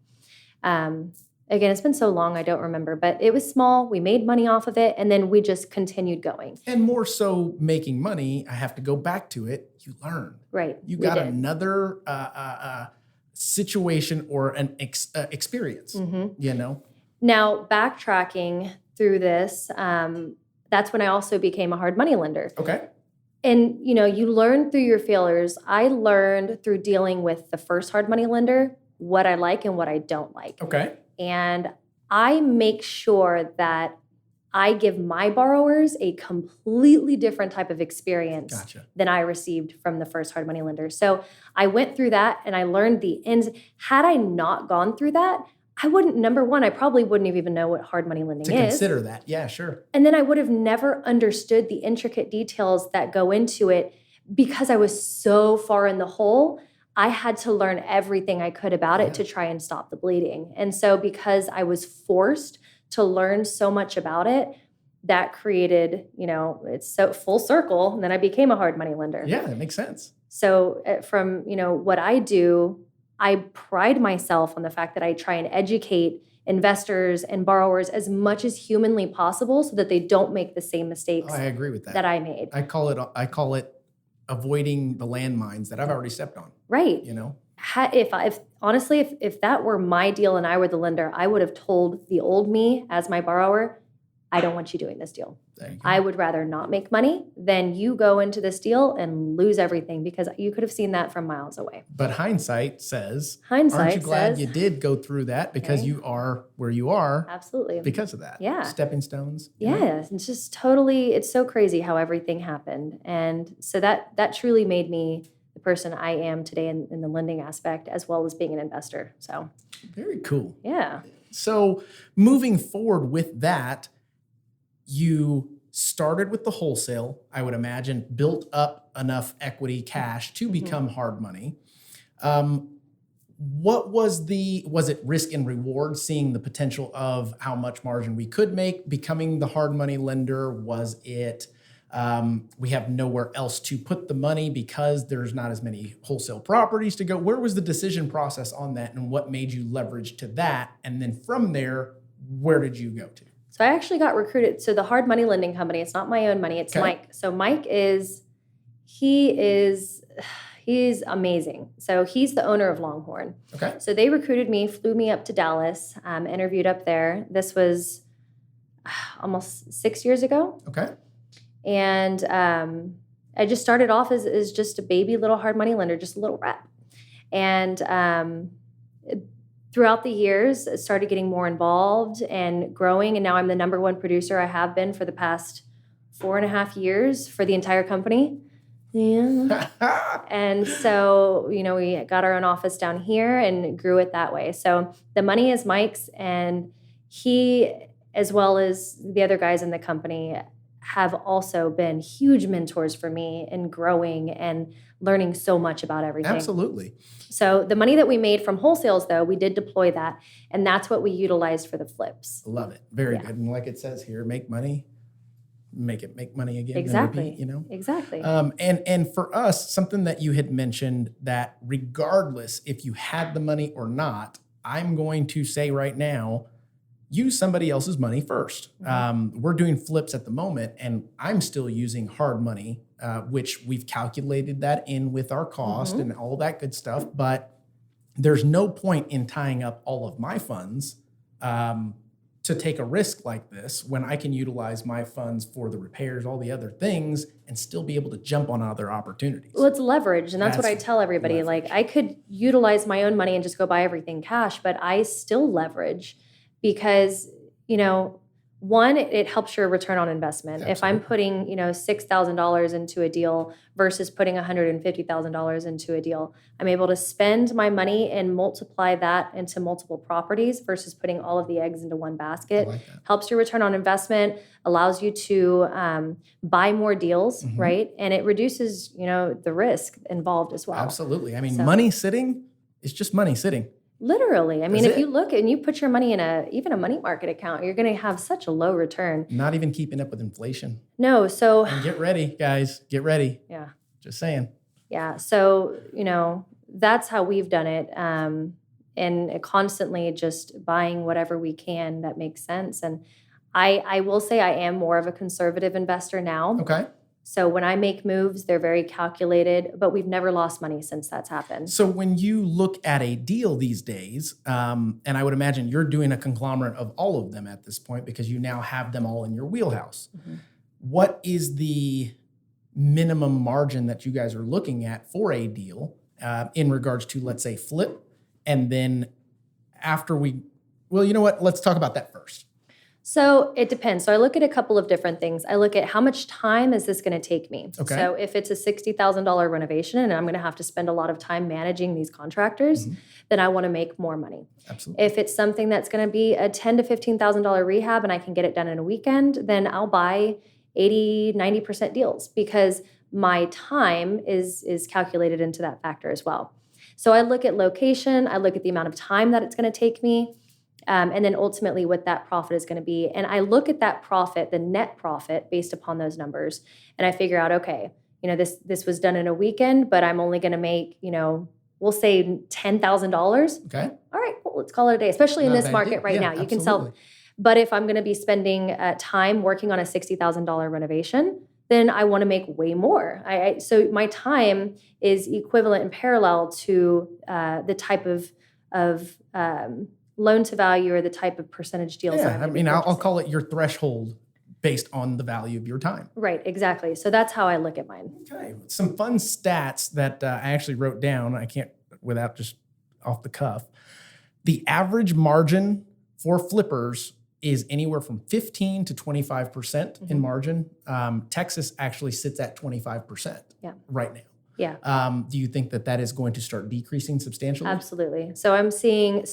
Again, it's been so long, I don't remember, but it was small. We made money off of it, and then we just continued going. And more so making money, I have to go back to it. You learn. Right. You got another situation or an experience, Now, backtracking through this, that's when I also became a hard money lender. Okay. And, you learn through your failures. I learned through dealing with the first hard money lender what I like and what I don't like. Okay. And I make sure that I give my borrowers a completely different type of experience than I received from the first hard money lender. So I went through that and I learned the ins. Had I not gone through that, number one, I probably wouldn't have even know what hard money lending is. To consider that, yeah, sure. And then I would have never understood the intricate details that go into it because I was so far in the hole. I had to learn everything I could about it to try and stop the bleeding. And so because I was forced to learn so much about it, that created, it's so full circle. And then I became a hard money lender. Yeah, that makes sense. So from, what I do, I pride myself on the fact that I try and educate investors and borrowers as much as humanly possible so that they don't make the same mistakes. I agree with that. That I made. I call it avoiding the landmines that I've already stepped on. Right. If that were my deal and I were the lender, I would have told the old me as my borrower, I don't want you doing this deal. I would rather not make money than you go into this deal and lose everything because you could have seen that from miles away. But hindsight says, aren't you glad you did go through that because you are where you are? Absolutely. Because of that. Yeah. Stepping stones. Yeah. It's just it's so crazy how everything happened. And so that truly made me the person I am today in the lending aspect as well as being an investor. So very cool. Yeah. So moving forward with that, you started with the wholesale, I would imagine, built up enough equity cash to become hard money. What was it risk and reward, seeing the potential of how much margin we could make, becoming the hard money lender? Was it we have nowhere else to put the money because there's not as many wholesale properties to go? Where was the decision process on that and what made you leverage to that? And then from there, where did you go to? So I actually got recruited. So the hard money lending company, it's not my own money, it's Mike. So Mike he's amazing. So he's the owner of Longhorn. Okay. So they recruited me, flew me up to Dallas, interviewed up there. This was almost 6 years ago. Okay. And I just started off as just a baby little hard money lender, just a little rep. And throughout the years, I started getting more involved and growing. And now I'm the number one producer. I have been for the past 4.5 years for the entire company. Yeah. And so, we got our own office down here and grew it that way. So the money is Mike's, and he, as well as the other guys in the company, have also been huge mentors for me in growing and learning so much about everything. Absolutely. So the money that we made from wholesales, though, we did deploy that, and that's what we utilized for the flips. Love it. Very good. And like it says here, make money, make money again. Exactly. Repeat, Exactly. And for us, something that you had mentioned, that regardless if you had the money or not, I'm going to say right now, use somebody else's money first. We're doing flips at the moment, and I'm still using hard money, which we've calculated that in with our cost and all that good stuff. But there's no point in tying up all of my funds to take a risk like this when I can utilize my funds for the repairs, all the other things, and still be able to jump on other opportunities. Well, it's leverage, and that's what I tell everybody. Leverage. Like, I could utilize my own money and just go buy everything cash, but I still leverage because, one, it helps your return on investment. Absolutely. If I'm putting, $6,000 into a deal versus putting $150,000 into a deal, I'm able to spend my money and multiply that into multiple properties versus putting all of the eggs into one basket. I like that. Helps your return on investment, allows you to buy more deals, right? And it reduces, the risk involved as well. Absolutely. I mean, money sitting is just money sitting. Literally. I mean, That's if you look and you put your money in even a money market account, you're going to have such a low return. Not even keeping up with inflation. No. So And get ready, guys. Get ready. yeah. Just saying. Yeah. So, that's how we've done it. And constantly just buying whatever we can that makes sense. And I will say I am more of a conservative investor now. Okay. So when I make moves, they're very calculated, but we've never lost money since that's happened. So when you look at a deal these days, and I would imagine you're doing a conglomerate of all of them at this point because you now have them all in your wheelhouse. What is the minimum margin that you guys are looking at for a deal in regards to, let's say, flip? And then after you know what? Let's talk about that first. So it depends. So I look at a couple of different things. I look at how much time is this going to take me? Okay. So if it's a $60,000 renovation and I'm going to have to spend a lot of time managing these contractors, then I want to make more money. Absolutely. If it's something that's going to be a $10,000 to $15,000 rehab and I can get it done in a weekend, then I'll buy 80, 90% deals because my time is calculated into that factor as well. So I look at location, I look at the amount of time that it's going to take me, and then ultimately what that profit is going to be. And I look at that profit, the net profit, based upon those numbers, and I figure out, okay, this was done in a weekend, but I'm only going to make, we'll say $10,000. Okay. All right, cool, let's call it a day, especially in Not a this bad market deal. right Yeah, now. You can sell. absolutely. But if I'm going to be spending time working on a $60,000 renovation, then I want to make way more. So my time is equivalent and parallel to the type of loan to value or the type of percentage deals. that I'm Yeah, I gonna be mean, I'll purchasing. call it your threshold based on the value of your time. Right, exactly. So that's how I look at mine. Okay, some fun stats that I actually wrote down. I can't without just off the cuff. The average margin for flippers is anywhere from 15 to 25% in margin. Texas actually sits at 25% right now. Yeah. Do you think that is going to start decreasing substantially? Absolutely. So I'm seeing,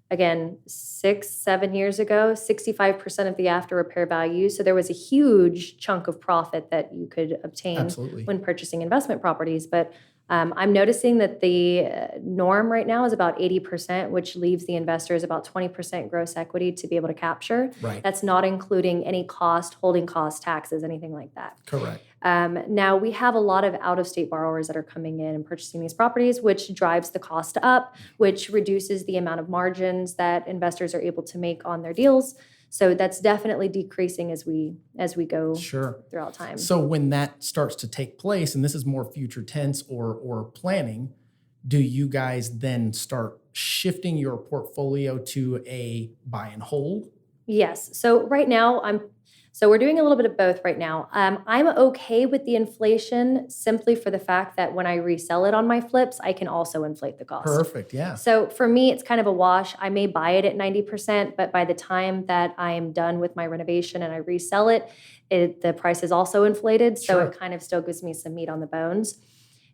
again, 6-7 years ago, 65% of the after repair value. So there was a huge chunk of profit that you could obtain Absolutely. when purchasing investment properties. But I'm noticing that the norm right now is about 80%, which leaves the investors about 20% gross equity to be able to capture. Right. That's not including any cost, holding costs, taxes, anything like that. Correct. Now, we have a lot of out-of-state borrowers that are coming in and purchasing these properties, which drives the cost up, which reduces the amount of margins that investors are able to make on their deals. So that's definitely decreasing as we go throughout time. So when that starts to take place, and this is more future tense or planning, do you guys then start shifting your portfolio to a buy and hold? Yes. So right now, So we're doing a little bit of both right now. I'm okay with the inflation simply for the fact that when I resell it on my flips, I can also inflate the cost. Perfect, yeah. So for me, it's kind of a wash. I may buy it at 90%, but by the time that I am done with my renovation and I resell it, the price is also inflated. So Sure. it kind of still gives me some meat on the bones.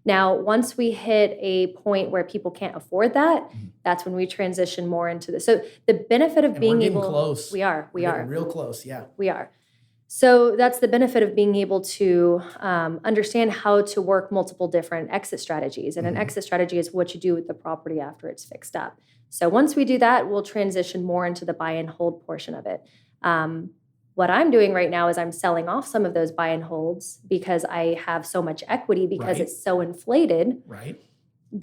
Now, once we hit a point where people can't afford that, that's when we transition more into this. So the benefit of And being we're getting able, close. we are Getting real close, yeah. we are. So that's the benefit of being able to understand how to work multiple different exit strategies. And an exit strategy is what you do with the property after it's fixed up. So once we do that, we'll transition more into the buy and hold portion of it. What I'm doing right now is I'm selling off some of those buy and holds because I have so much equity because Right. it's so inflated. Right.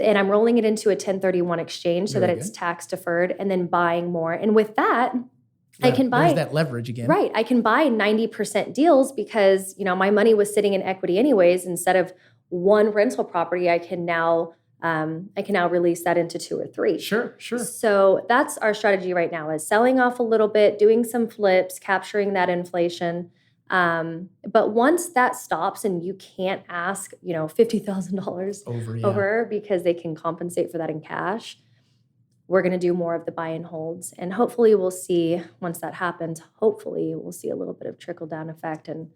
And I'm rolling it into a 1031 exchange so Very that it's good. tax deferred and then buying more. And with that, I can buy. There's that leverage again. Right. I can buy 90% deals because, my money was sitting in equity anyways. Instead of one rental property, I can now release that into 2 or 3. Sure. So that's our strategy right now, is selling off a little bit, doing some flips, capturing that inflation. But once that stops and you can't ask, $50,000 over because they can compensate for that in cash, we're going to do more of the buy and holds. And hopefully we'll see, once that happens, we'll see a little bit of trickle down effect, and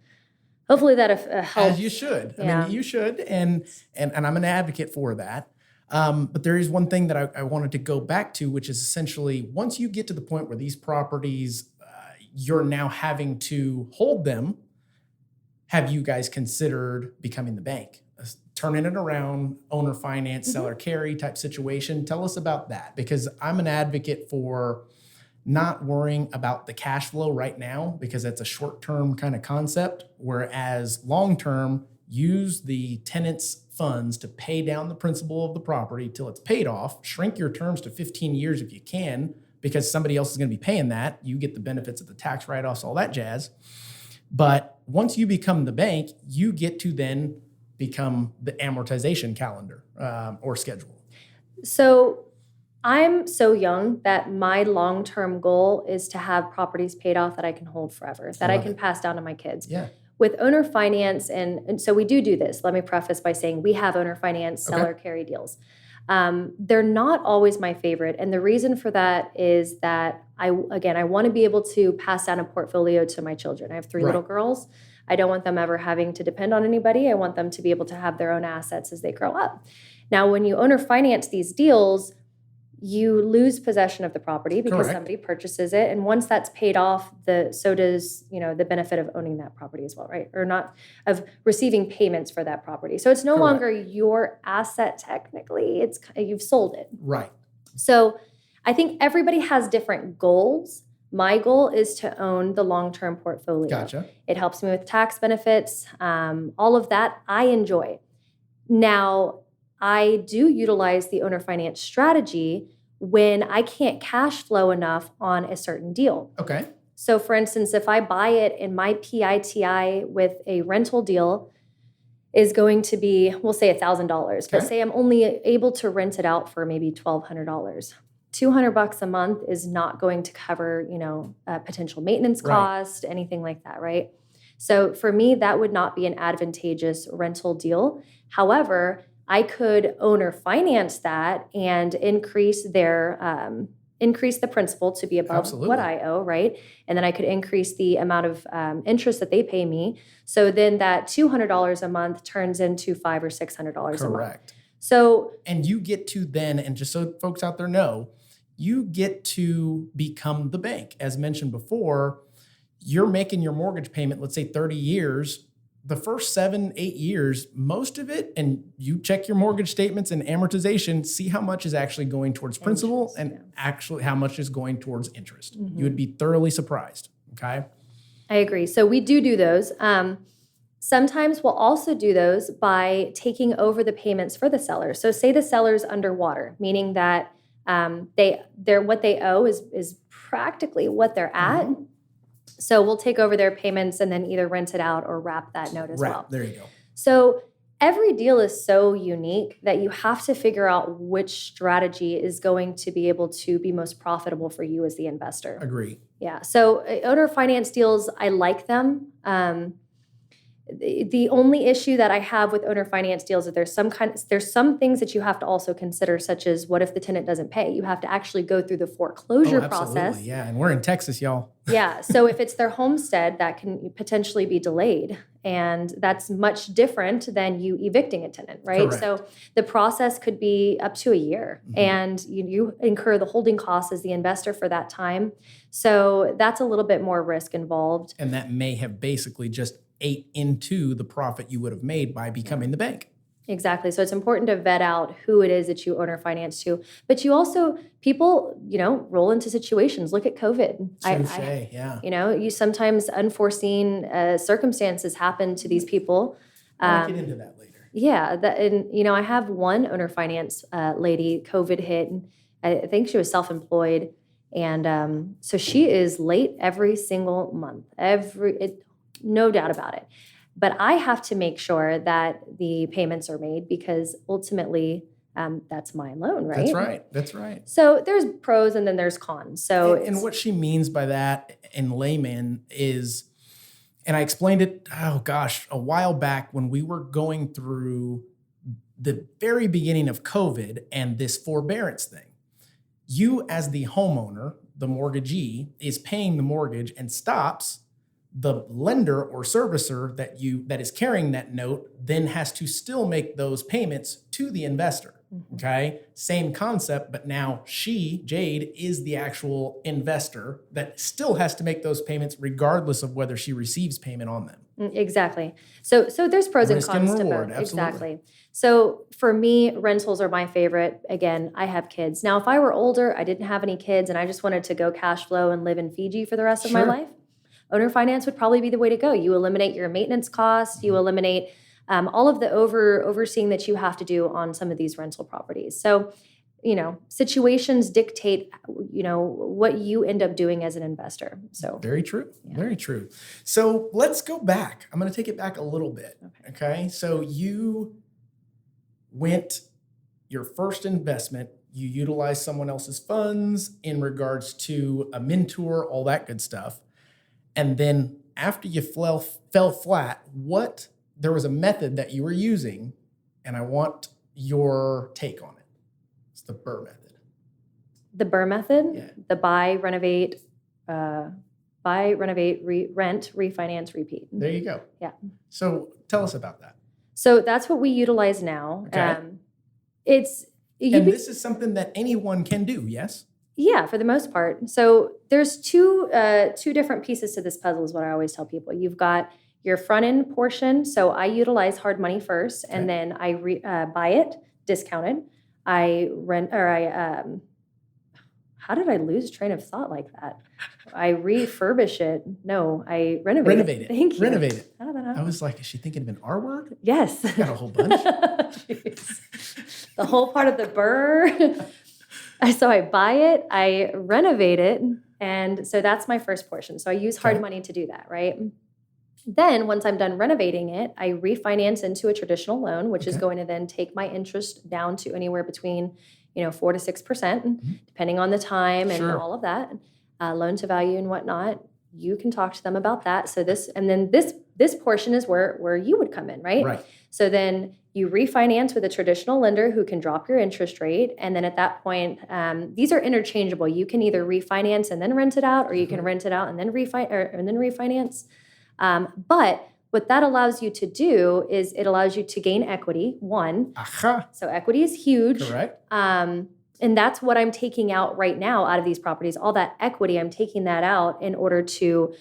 hopefully that helps. As you should. Yeah. I mean, you should. And I'm an advocate for that. But there is one thing that I wanted to go back to, which is essentially once you get to the point where these properties, you're now having to hold them, have you guys considered becoming the bank? Turning it around, owner finance, seller carry type situation. Tell us about that, because I'm an advocate for not worrying about the cash flow right now because that's a short-term kind of concept, whereas long-term, use the tenant's funds to pay down the principal of the property till it's paid off, shrink your terms to 15 years if you can, because somebody else is going to be paying that. You get the benefits of the tax write-offs, all that jazz. But once you become the bank, you get to then become the amortization calendar or schedule. So I'm so young that my long-term goal is to have properties paid off that I can hold forever, that I can pass down to my kids. Yeah. With owner finance, and so we do this. Let me preface by saying we have owner finance seller carry deals. They're not always my favorite. And the reason for that is that I want to be able to pass down a portfolio to my children. I have 3 little girls. I don't want them ever having to depend on anybody. I want them to be able to have their own assets as they grow up. Now, when you owner finance these deals, you lose possession of the property because somebody purchases it. And once that's paid off, so does, the benefit of owning that property as well, right? Or not, of receiving payments for that property. So it's no longer your asset technically. You've sold it. Right. So I think everybody has different goals. My goal is to own the long-term portfolio. Gotcha. It helps me with tax benefits, all of that I enjoy. Now, I do utilize the owner finance strategy when I can't cash flow enough on a certain deal. Okay. So for instance, if I buy it and my PITI with a rental deal is going to be, we'll say $1,000, but say I'm only able to rent it out for maybe $1,200. $200 a month is not going to cover, potential maintenance cost, anything like that, right? So for me, that would not be an advantageous rental deal. However, I could owner finance that and increase the principal to be above what I owe, right? And then I could increase the amount of interest that they pay me. So then that $200 a month turns into $500 or $600 a month. Correct. So, and you get to then, and just so folks out there know, you get to become the bank. As mentioned before, you're making your mortgage payment, let's say 30 years, the first 7-8 years, most of it, and you check your mortgage statements and amortization, see how much is actually going towards principal and actually how much is going towards interest. You would be thoroughly surprised, okay? I agree. So we do those. Sometimes we'll also do those by taking over the payments for the seller. So say the seller's underwater, meaning that what they owe is practically what they're at. So we'll take over their payments and then either rent it out or wrap that note as well. There you go. So every deal is so unique that you have to figure out which strategy is going to be able to be most profitable for you as the investor. Agree. Yeah. So owner finance deals, I like them. The only issue that I have with owner finance deals is there's some things that you have to also consider, such as what if the tenant doesn't pay? You have to actually go through the foreclosure process. Yeah, and we're in Texas, y'all. Yeah. So if it's their homestead, that can potentially be delayed. And that's much different than you evicting a tenant, right? Correct. So the process could be up to a year, and you incur the holding costs as the investor for that time. So that's a little bit more risk involved. And that may have basically just ate into the profit you would have made by becoming the bank. Exactly. So it's important to vet out who it is that you owner finance to. But you also, people, roll into situations. Look at COVID. Yeah. You sometimes unforeseen circumstances happen to these people. I'll get into that later. Yeah. I have one owner finance lady, COVID hit. And I think she was self-employed. And so she is late every single month, no doubt about it. But I have to make sure that the payments are made because ultimately that's my loan, right? That's right. So there's pros and then there's cons. So and what she means by that in layman is, and I explained it, a while back when we were going through the very beginning of COVID and this forbearance thing. You as the homeowner, the mortgagee, is paying the mortgage and stops. The lender or servicer that is carrying that note then has to still make those payments to the investor. Okay. Same concept, but now Jade, is the actual investor that still has to make those payments regardless of whether she receives payment on them. Exactly. So there's pros and cons to both. Exactly. So for me, rentals are my favorite. Again, I have kids. Now, if I were older, I didn't have any kids, and I just wanted to go cash flow and live in Fiji for the rest of my life, owner finance would probably be the way to go. You eliminate your maintenance costs. You eliminate all of the overseeing that you have to do on some of these rental properties. So, situations dictate, what you end up doing as an investor. So very true. Yeah. Very true. So let's go back. I'm going to take it back a little bit. Okay. So you your first investment, you utilized someone else's funds in regards to a mentor, all that good stuff. And then after you fell flat, there was a method that you were using, and I want your take on it. It's the BRRRR method. The BRRRR method? Yeah. The buy, renovate, rent, refinance, repeat. There you go. Yeah. So tell us about that. So that's what we utilize now. Okay. This is something that anyone can do, yes? Yeah, for the most part. So there's two different pieces to this puzzle is what I always tell people. You've got your front end portion. So I utilize hard money first, and then I buy it discounted. I rent, or how did I lose train of thought like that? I refurbish it. No, I renovate it. Thank you. Renovate it. How did that happen? I was like, is she thinking of an R word? Yes. You got a whole bunch. The whole part of the BRRRR. So I buy it, I renovate it, and so that's my first portion. So I use hard money to do that, right? Then once I'm done renovating it, I refinance into a traditional loan, which is going to then take my interest down to anywhere between 4 to 6%, depending on the time and all of that, loan to value and whatnot. You can talk to them about that. So this portion is where you would come in, right? Right. So then you refinance with a traditional lender who can drop your interest rate. And then at that point, these are interchangeable. You can either refinance and then rent it out, or you can rent it out and then refinance. But what that allows you to do is it allows you to gain equity, one. So equity is huge. Correct. And that's what I'm taking out right now out of these properties. All that equity, I'm taking that out in order to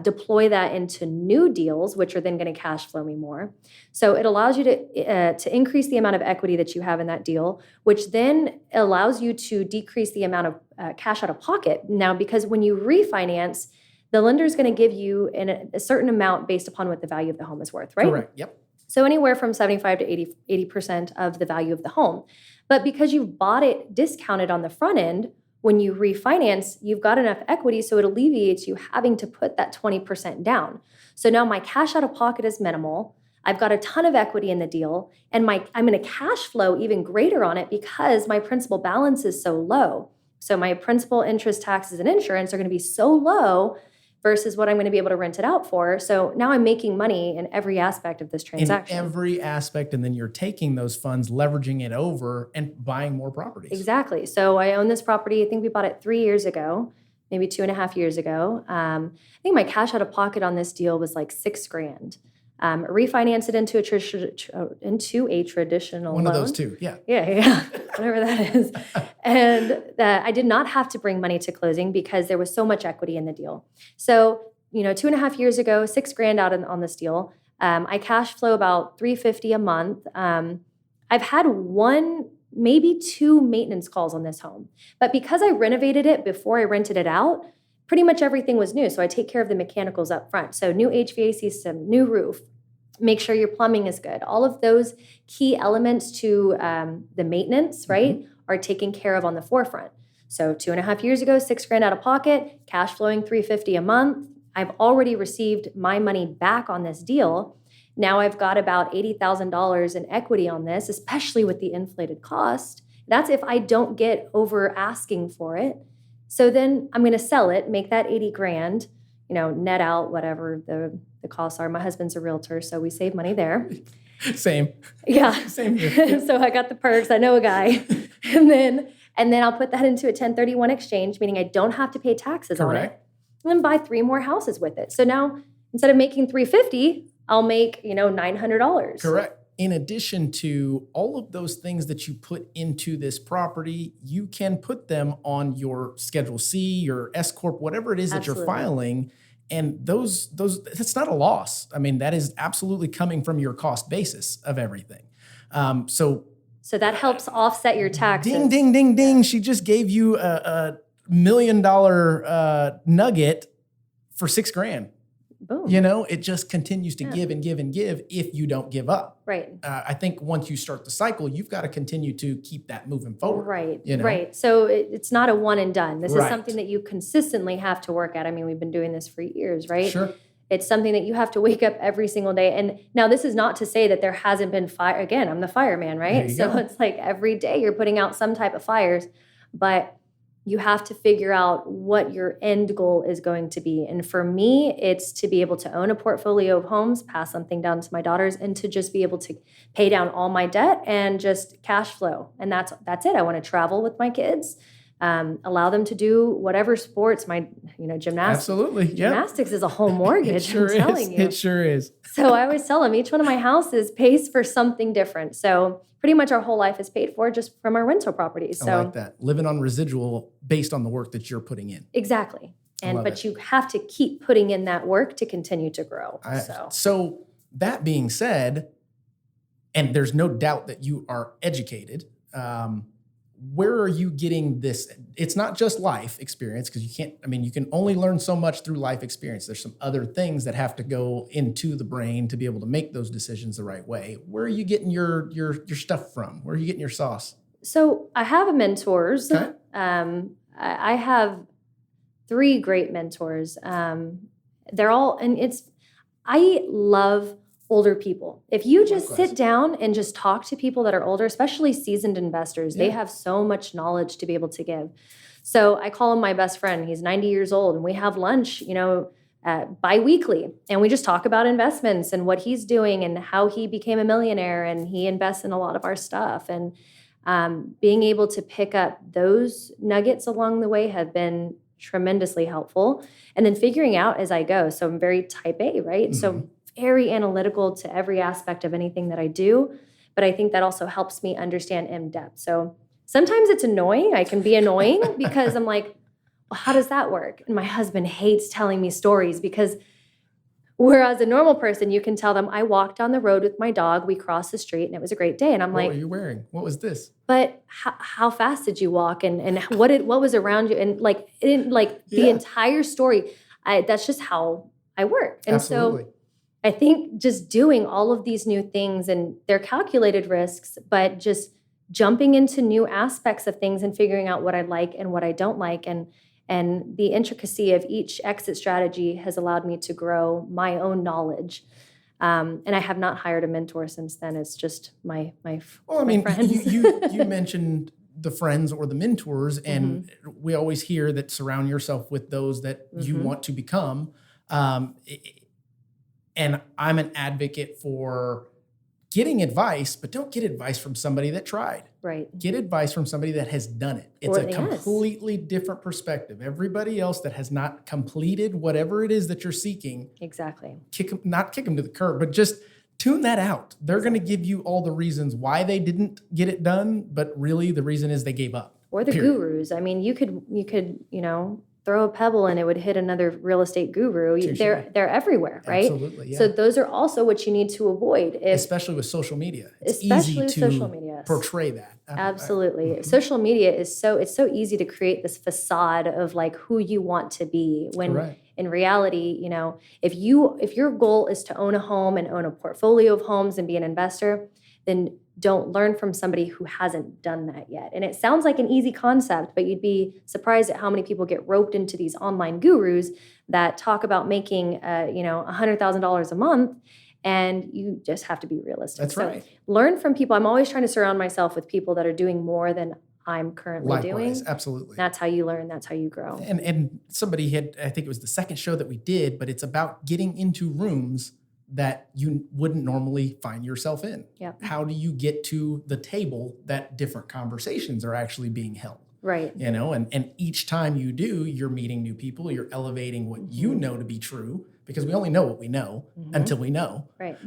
deploy that into new deals, which are then going to cash flow me more. So it allows you to increase the amount of equity that you have in that deal, which then allows you to decrease the amount of cash out of pocket. Now, because when you refinance, the lender is going to give you a certain amount based upon what the value of the home is worth, right? Correct. Yep. So anywhere from 75 to 80% of the value of the home. But because you've bought it discounted on the front end, when you refinance, you've got enough equity, so it alleviates you having to put that 20% down. So now my cash out of pocket is minimal. I've got a ton of equity in the deal, and I'm going to cash flow even greater on it because my principal balance is so low. So my principal, interest, taxes, and insurance are going to be so low versus what I'm going to be able to rent it out for. So now I'm making money in every aspect of this transaction. In every aspect, and then you're taking those funds, leveraging it over, and buying more properties. Exactly. So I own this property. I think we bought it 3 years ago, maybe 2.5 years ago. I think my cash out of pocket on this deal was like $6,000. Refinance it into a traditional One loan. of those two, yeah. Yeah, whatever that is. And I did not have to bring money to closing because there was so much equity in the deal. So, 2.5 years ago, $6,000 out on this deal. I cash flow about $350 a month. I've had one, maybe two maintenance calls on this home. But because I renovated it before I rented it out, pretty much everything was new. So I take care of the mechanicals up front. So new HVAC system, new roof, make sure your plumbing is good. All of those key elements to the maintenance, right, are taken care of on the forefront. So 2.5 years ago, $6,000 out of pocket, cash flowing $350 a month. I've already received my money back on this deal. Now I've got about $80,000 in equity on this, especially with the inflated cost. That's if I don't get over asking for it. So then I'm going to sell it, make that $80,000, net out whatever the costs are. My husband's a realtor, so we save money there. Same. Yeah. Same here. So I got the perks. I know a guy. and then I'll put that into a 1031 exchange, meaning I don't have to pay taxes on it. And then buy 3 more houses with it. So now instead of making $350, I'll make, $900. Correct. In addition to all of those things that you put into this property, you can put them on your Schedule C, your S Corp, whatever it is that you're filing. And those that's not a loss. I mean, that is absolutely coming from your cost basis of everything. So that helps offset your taxes. Ding, ding, ding, ding. She just gave you a $1 million nugget for $6,000. Boom. It just continues to give and give and give if you don't give up. Right. I think once you start the cycle, you've got to continue to keep that moving forward. Right. Right. So it's not a one and done. This is something that you consistently have to work at. I mean, we've been doing this for years, right? Sure. It's something that you have to wake up every single day. And now this is not to say that there hasn't been fire. Again, I'm the fireman, right? So it's like every day you're putting out some type of fires, but you have to figure out what your end goal is going to be. And for me, it's to be able to own a portfolio of homes, pass something down to my daughters, and to just be able to pay down all my debt and just cash flow. And that's it. I want to travel with my kids, allow them to do whatever sports, gymnastics. Absolutely. Yep. Gymnastics is a whole mortgage, It sure I'm telling is. you. It sure is. So I always tell them each one of my houses pays for something different. So pretty much our whole life is paid for just from our rental properties. So I like that. Living on residual based on the work that you're putting in. Exactly. But you have to keep putting in that work to continue to grow. So that being said, and there's no doubt that you are educated, where are you getting this? It's not just life experience, because you can only learn so much through life experience. There's some other things that have to go into the brain to be able to make those decisions the right way. Where are you getting your stuff from? Where are you getting your sauce? So I have mentors. Okay. I have 3 great mentors. They're all, I love older people. If you just sit down and just talk to people that are older, especially seasoned investors, they have so much knowledge to be able to give. So I call him my best friend. He's 90 years old, and we have lunch, bi-weekly, and we just talk about investments and what he's doing and how he became a millionaire, and he invests in a lot of our stuff. And being able to pick up those nuggets along the way have been tremendously helpful. And then figuring out as I go. So I'm very type A, right? Mm-hmm. So very analytical to every aspect of anything that I do. But I think that also helps me understand in depth. So sometimes it's annoying. I can be annoying because I'm like, well, how does that work? And my husband hates telling me stories because whereas a normal person, you can tell them, I walked down the road with my dog, we crossed the street, and it was a great day. And I'm like, what were you wearing? What was this? But how fast did you walk? And what was around you? And the entire story, that's just how I work. And Absolutely. So I think just doing all of these new things, and they're calculated risks, but just jumping into new aspects of things and figuring out what I like and what I don't like. And the intricacy of each exit strategy has allowed me to grow my own knowledge. And I have not hired a mentor since then. It's just my Well, I mean, friends. you mentioned the friends or the mentors. And we always hear that surround yourself with those that you want to become. And I'm an advocate for getting advice, but don't get advice from somebody that tried. Right. Get advice from somebody that has done it. It's a completely different perspective. Everybody else that has not completed whatever it is that you're seeking. Exactly. Not kick them to the curb, but just tune that out. They're going to give you all the reasons why they didn't get it done, but really the reason is they gave up. Or the gurus. I mean, you could, throw a pebble and it would hit another real estate guru. They're everywhere, right? Absolutely, yeah. So those are also what you need to avoid. Especially with social media. It's easy to portray that. Absolutely. Social media is it's so easy to create this facade of like who you want to be when in reality, if your goal is to own a home and own a portfolio of homes and be an investor, then don't learn from somebody who hasn't done that yet. And it sounds like an easy concept, but you'd be surprised at how many people get roped into these online gurus that talk about making, $100,000 a month. And you just have to be realistic. That's right. Learn from people. I'm always trying to surround myself with people that are doing more than I'm currently doing. Absolutely. That's how you learn. That's how you grow. And somebody had, I think it was the second show that we did, but it's about getting into rooms that you wouldn't normally find yourself in. Yep. How do you get to the table that different conversations are actually being held? Right. And each time you do, you're meeting new people, you're elevating what you know to be true, because we only know what we know until we know. Right.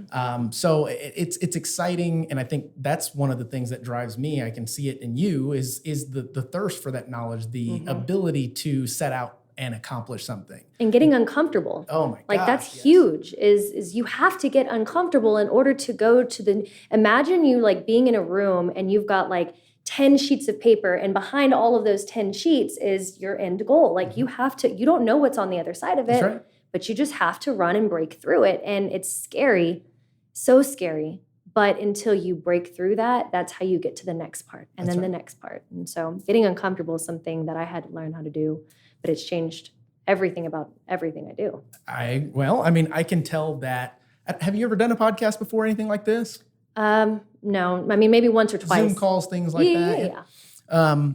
So it's exciting, and I think that's one of the things that drives me. I can see it in you is the thirst for that knowledge, the ability to set out and accomplish something. And getting uncomfortable. Oh my God. Like that's huge is you have to get uncomfortable in order to go to imagine you like being in a room and you've got like 10 sheets of paper and behind all of those 10 sheets is your end goal. Like you don't know what's on the other side of it, right. But you just have to run and break through it. And it's scary, so scary. But until you break through that, that's how you get to the next part and the next part. And so getting uncomfortable is something that I had to learn how to do. But it's changed everything about everything I do. I can tell that. Have you ever done a podcast before, anything like this? No. I mean, maybe once or twice. Zoom calls, things like that. Yeah.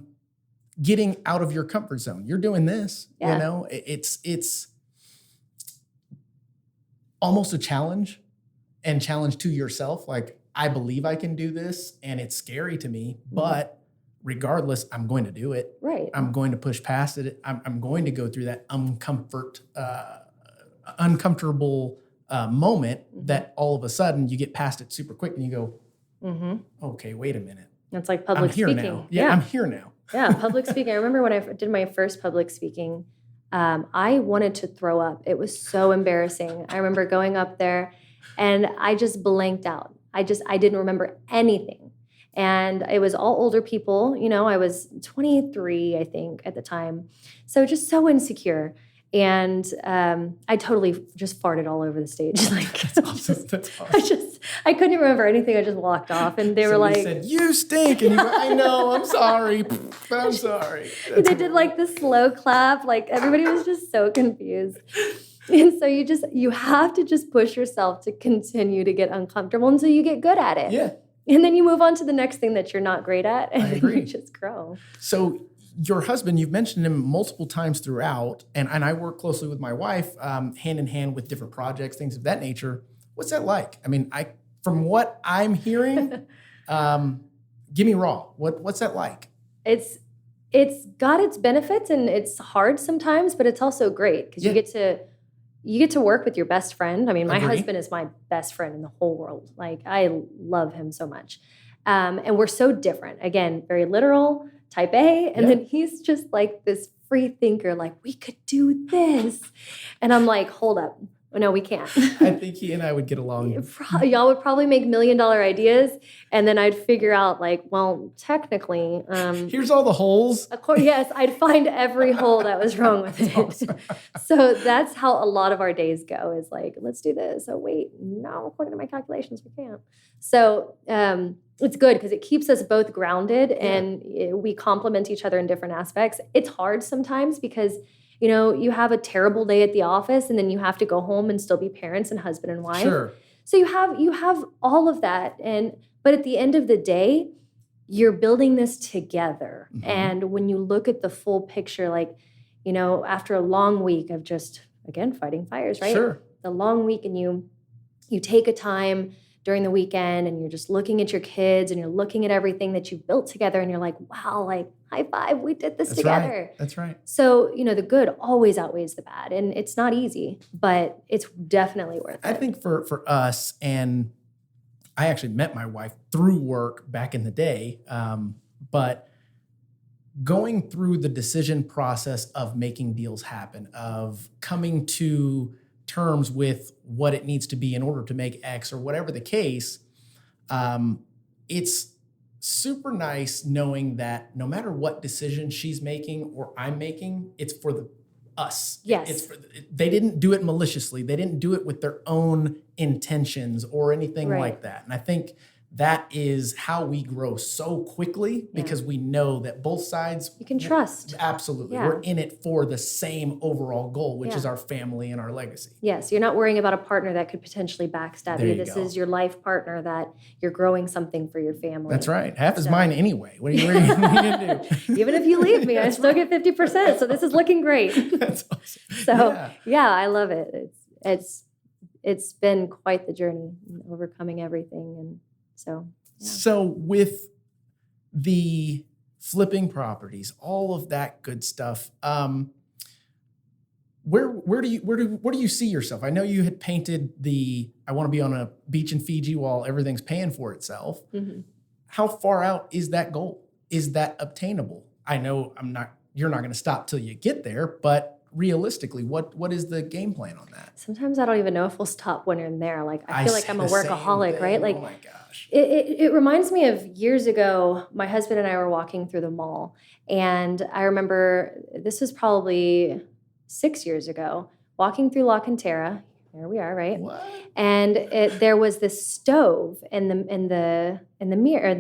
Getting out of your comfort zone. You're doing this, Yeah. It's almost a challenge to yourself. Like, I believe I can do this, and it's scary to me, but regardless, I'm going to do it. Right. I'm going to push past it. I'm going to go through that uncomfortable moment that all of a sudden you get past it super quick and you go, okay, wait a minute. It's like public speaking. Now. Yeah, I'm here now. Yeah, public speaking. I remember when I did my first public speaking, I wanted to throw up. It was so embarrassing. I remember going up there and I just blanked out. I didn't remember anything. And it was all older people. I was 23, I think, at the time. So just so insecure. And I totally just farted all over the stage. Like, That's awesome. I couldn't even remember anything. I just walked off, and they were like, said, "You stink," and you go, "I know, I'm sorry, but I'm sorry." They did like the slow clap. Like everybody was just so confused. And so you have to just push yourself to continue to get uncomfortable until you get good at it. Yeah. And then you move on to the next thing that you're not great at, and I agree. you just grow. So your husband, you've mentioned him multiple times throughout, and I work closely with my wife, hand in hand with different projects, things of that nature. What's that like? I mean, from what I'm hearing, give me raw. What's that like? It's got its benefits, and it's hard sometimes, but it's also great because you get to work with your best friend. I mean, my husband is my best friend in the whole world. Like, I love him so much. And we're so different. Again, very literal, type A. And then he's just like this free thinker, like, we could do this. And I'm like, hold up. No, we can't. I think he and I would get along. Y'all would probably make $1 million ideas. And then I'd figure out like, well, technically. Here's all the holes. Of course, yes, I'd find every hole that was wrong with it. Awesome. So that's how a lot of our days go is like, let's do this. Oh, wait, no, according to my calculations, we can't. So it's good because it keeps us both grounded and we complement each other in different aspects. It's hard sometimes because you have a terrible day at the office and then you have to go home and still be parents and husband and wife. Sure. So you have all of that. But at the end of the day, you're building this together. And when you look at the full picture, like, after a long week of just, again, fighting fires, right? Sure. The long week, and you take a time during the weekend and you're just looking at your kids and you're looking at everything that you've built together and you're like, wow, like, high five, we did this together. That's right. So, the good always outweighs the bad, and it's not easy, but it's definitely worth it. I think for us, and I actually met my wife through work back in the day, but going through the decision process of making deals happen, of coming to terms with what it needs to be in order to make X or whatever the case, it's super nice knowing that no matter what decision she's making or I'm making, it's for us. Yes. They didn't do it maliciously. They didn't do it with their own intentions or anything like that. And I think that is how we grow so quickly, because we know that both sides you can trust. Absolutely. Yeah. We're in it for the same overall goal, which is our family and our legacy. Yes. You're not worrying about a partner that could potentially backstab you. This is your life partner that you're growing something for your family. That's right. Half is mine anyway. What are you going to do? Even if you leave me, I still get 50%. So this is looking great. That's awesome. So I love it. It's been quite the journey, overcoming everything. And so with the flipping properties, all of that good stuff, what do you see yourself? I know you had painted I want to be on a beach in Fiji while everything's paying for itself. How far out is that goal? Is that obtainable? I know you're not going to stop till you get there, but realistically, what is the game plan on that? Sometimes I don't even know if we'll stop when you're in there. Like, I feel like I'm a workaholic, right? Like, oh my gosh. It reminds me of years ago, my husband and I were walking through the mall, and I remember this was probably 6 years ago, walking through La Cantera. There we are, right? What? And there was this stove in the mirror.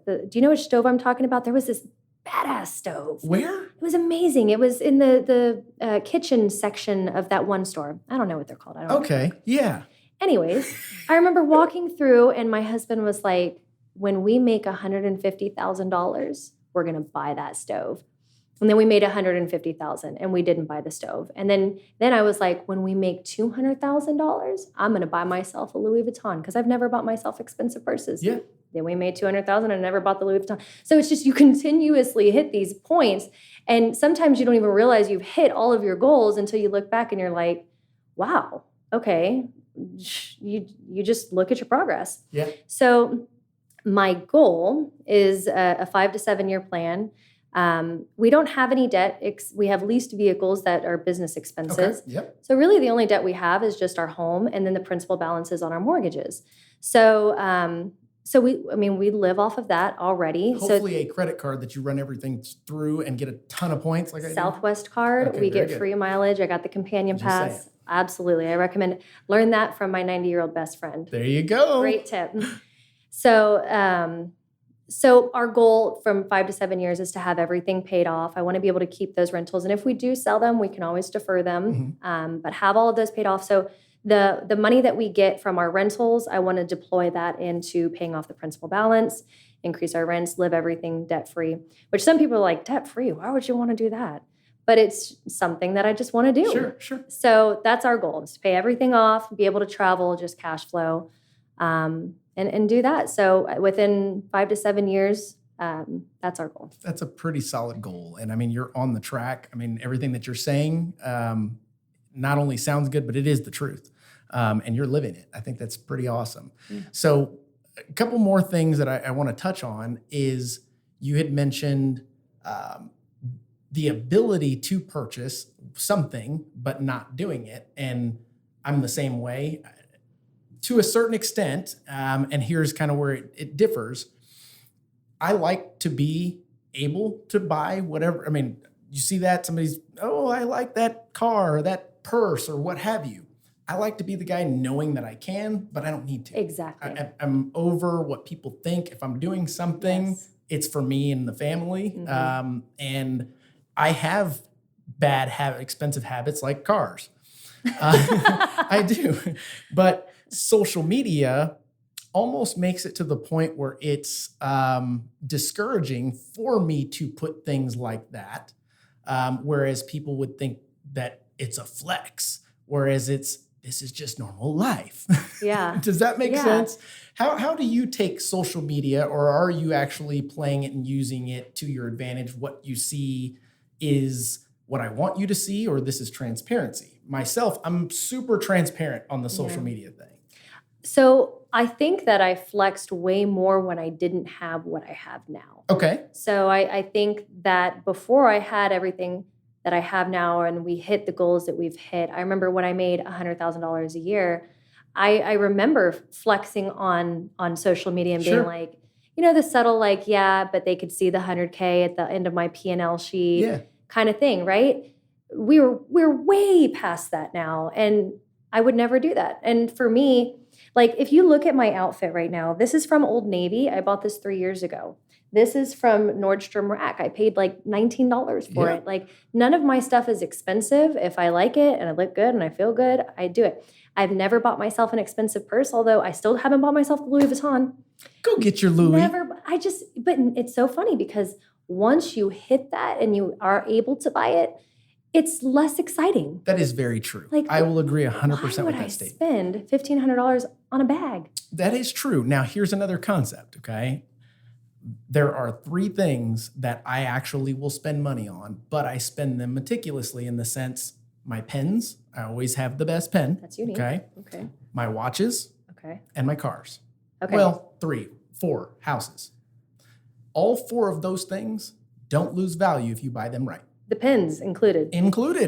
Do you know which stove I'm talking about? There was this badass stove. Where? It was amazing. It was in the kitchen section of that one store. I don't know what they're called. I don't know. Okay, yeah. Anyways, I remember walking through, and my husband was like, when we make $150,000, we're going to buy that stove. And then we made $150,000 and we didn't buy the stove. And then I was like, when we make $200,000, I'm going to buy myself a Louis Vuitton, because I've never bought myself expensive purses. Yeah. Then we made $200,000 and never bought the Louis Vuitton. So it's just, you continuously hit these points. And sometimes you don't even realize you've hit all of your goals until you look back and you're like, wow, okay. You just look at your progress. Yeah. So my goal is a 5 to 7 year plan. We don't have any debt. We have leased vehicles that are business expenses. Okay. Yep. So really the only debt we have is just our home and then the principal balances on our mortgages. So we live off of that already. Hopefully a credit card that you run everything through and get a ton of points. Like Southwest card, okay, we get free mileage. I got the companion pass. Absolutely. I recommend it. Learn that from my 90-year-old best friend. There you go. Great tip. So our goal from 5 to 7 years is to have everything paid off. I want to be able to keep those rentals. And if we do sell them, we can always defer them, but have all of those paid off. So the money that we get from our rentals, I want to deploy that into paying off the principal balance, increase our rents, live everything debt-free, which some people are like, debt-free? Why would you want to do that? But it's something that I just want to do. Sure. So that's our goal, is to pay everything off, be able to travel, just cash flow, and do that. So within 5 to 7 years, that's our goal. That's a pretty solid goal. And I mean, you're on the track. I mean, everything that you're saying not only sounds good, but it is the truth. And you're living it. I think that's pretty awesome. Yeah. So a couple more things that I want to touch on is you had mentioned the ability to purchase something, but not doing it. And I'm the same way to a certain extent. And here's kind of where it differs. I like to be able to buy whatever. I mean, you see that somebody's, oh, I like that car or that purse or what have you. I like to be the guy knowing that I can, but I don't need to. Exactly. I'm over what people think. If I'm doing something, it's for me and the family. And I have expensive habits like cars. I do. But social media, almost makes it to the point where it's discouraging for me to put things like that. Whereas people would think that it's a flex, whereas this is just normal life. Yeah. Does that make sense? How do you take social media, or are you actually playing it and using it to your advantage? What you see is what I want you to see, or this is transparency? Myself, I'm super transparent on the social media thing. So I think that I flexed way more when I didn't have what I have now. Okay. So I think that before I had everything that I have now and we hit the goals that we've hit, I remember when I made $100,000 a year, I remember flexing on social media and being like, the subtle like, yeah, but they could see the 100K at the end of my P&L sheet kind of thing, right? We're way past that now, and I would never do that. And for me, like, if you look at my outfit right now, this is from Old Navy. I bought this 3 years ago. This is from Nordstrom Rack. I paid like $19 for it. Like, none of my stuff is expensive. If I like it and I look good and I feel good, I do it. I've never bought myself an expensive purse, although I still haven't bought myself the Louis Vuitton. Go get your Louis. But it's so funny because once you hit that and you are able to buy it, it's less exciting. That is very true. Like, I will agree 100% with that statement. Spend $1,500 on a bag? That is true. Now, here's another concept, okay? There are 3 things that I actually will spend money on, but I spend them meticulously in the sense, my pens, I always have the best pen. That's unique. Okay. My watches. Okay. And my cars. Okay. Well, 3, 4 houses. All 4 of those things don't lose value if you buy them right. The pens included.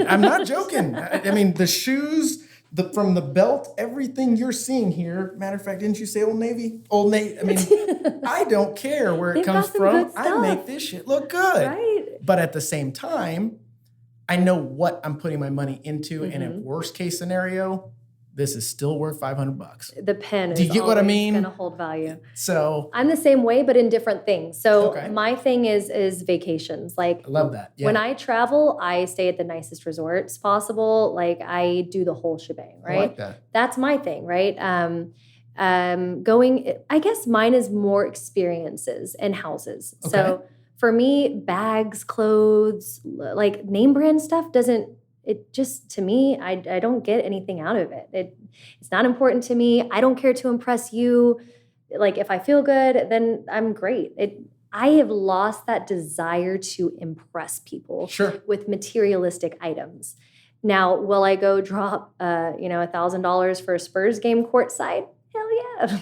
I'm not joking. I mean, the shoes, from the belt, everything you're seeing here. Matter of fact, didn't you say Old Navy? Old Navy. I mean, I don't care where it comes from. I make this shit look good. Right. But at the same time, I know what I'm putting my money into. And in worst case scenario, this is still worth $500. The pen is Do you get what I mean? Going to hold value. So I'm the same way, but in different things. So my thing is vacations. Like, I love that. Yeah. When I travel, I stay at the nicest resorts possible. Like, I do the whole shebang, right? I like that. That's my thing, right? I guess mine is more experiences and houses. Okay. So for me, bags, clothes, like name brand stuff to me, I don't get anything out of it. It's not important to me. I don't care to impress you. Like, if I feel good, then I'm great. I have lost that desire to impress people with materialistic items. Now, will I go drop $1,000 for a Spurs game courtside? Hell yeah.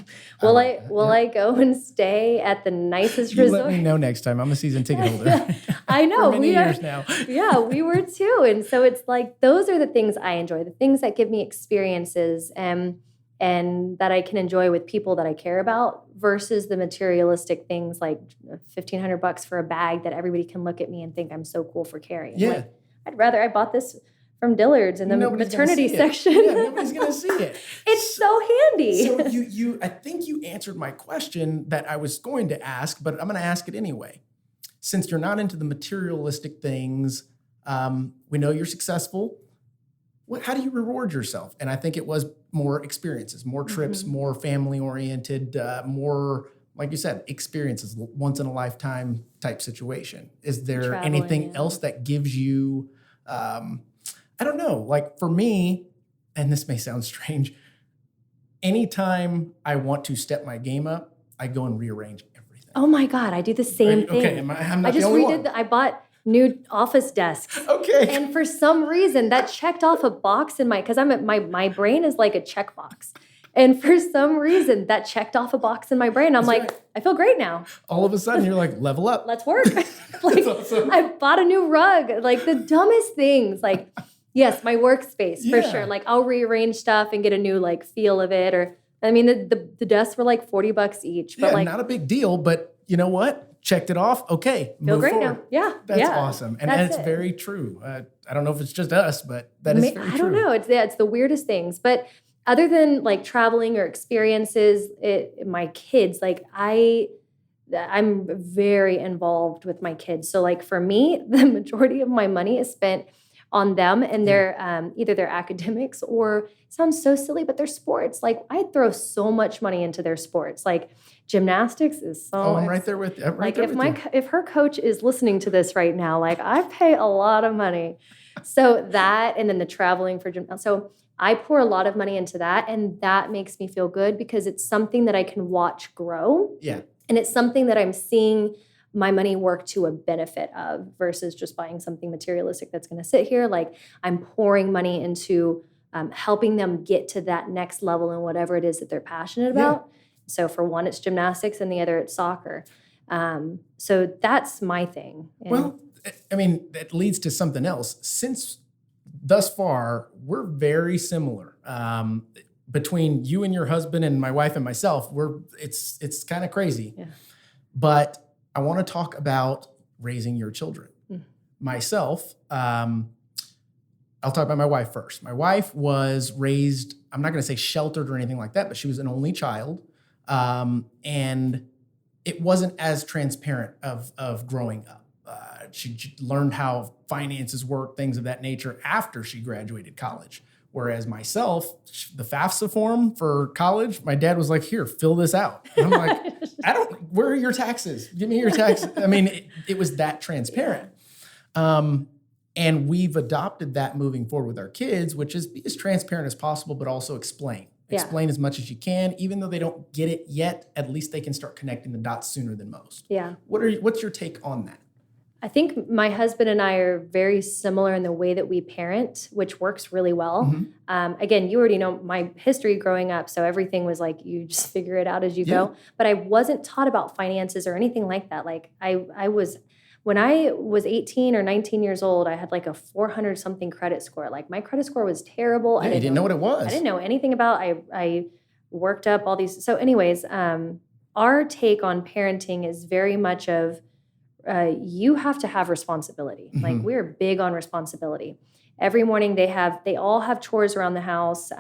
Will I go and stay at the nicest resort? Let me know next time. I'm a season ticket holder. I know. For many years now. Yeah, we were too. And so it's like, those are the things I enjoy, the things that give me experiences and that I can enjoy with people that I care about versus the materialistic things like $1,500 for a bag that everybody can look at me and think I'm so cool for carrying. Yeah. Like, I'd rather I bought this from Dillard's in the maternity section. Yeah, nobody's going to see it. It's so handy. So I think you answered my question that I was going to ask, but I'm going to ask it anyway. Since you're not into the materialistic things, we know you're successful. How do you reward yourself? And I think it was more experiences, more trips, more family-oriented, more, like you said, experiences, once in a lifetime type situation. Is there anything else that gives you, I don't know, like for me, and this may sound strange, anytime I want to step my game up, I go and rearrange everything. Oh my God, I do the same thing. Okay, I'm not the only one. I bought new office desks. Okay. And for some reason, that checked off a box in because my brain is like a checkbox. And for some reason, that checked off a box in my brain. I'm like, I feel great now. All of a sudden, you're like, level up. Let's work. Like, awesome. I bought a new rug. Like, the dumbest things. Like, yes, my workspace, for sure. Like, I'll rearrange stuff and get a new, like, feel of it. Or, I mean, the desks were like $40 each. But like, not a big deal. But you know what? Checked it off. Okay, feel great forward. now. Yeah, that's awesome, and it's very true. I don't know if it's just us, but that is very true. I don't know. It's the weirdest things. But other than like traveling or experiences, my kids, like I'm very involved with my kids. So like for me, the majority of my money is spent on them and their either their academics or, it sounds so silly, but their sports. Like I throw so much money into their sports. Like gymnastics is so. Oh, I'm right there with. Like if her coach is listening to this right now, like I pay a lot of money. So that, and then the traveling for gym. So I pour a lot of money into that, and that makes me feel good because it's something that I can watch grow. Yeah. And it's something that I'm seeing my money work to a benefit of versus just buying something materialistic that's going to sit here. Like I'm pouring money into helping them get to that next level in whatever it is that they're passionate about. Yeah. So for one, it's gymnastics, and the other, it's soccer. So that's my thing. And well, I mean, that leads to something else. Since thus far, we're very similar. Between you and your husband and my wife and myself, it's kind of crazy. Yeah. But I want to talk about raising your children. Myself, I'll talk about my wife first. My wife was raised, I'm not going to say sheltered or anything like that, but she was an only child. And it wasn't as transparent of growing up. She learned how finances work, things of that nature after she graduated college. Whereas myself, the FAFSA form for college, my dad was like, here, fill this out. And I'm like, where are your taxes? Give me your taxes. I mean, it was that transparent. And we've adopted that moving forward with our kids, which is be as transparent as possible, but also explain. Yeah. Explain as much as you can. Even though they don't get it yet, at least they can start connecting the dots sooner than most. Yeah. What's your take on that? I think my husband and I are very similar in the way that we parent, which works really well. Mm-hmm. Again, you already know my history growing up, so everything was like you just figure it out as you go. But I wasn't taught about finances or anything like that. Like I was, when I was 18 or 19 years old, I had like a 400 something credit score. Like my credit score was terrible. Yeah, I didn't know what it was. I didn't know anything about. I worked up all these. So, anyways, our take on parenting is very much of. You have to have responsibility. Mm-hmm. Like we're big on responsibility. Every morning they all have chores around the house.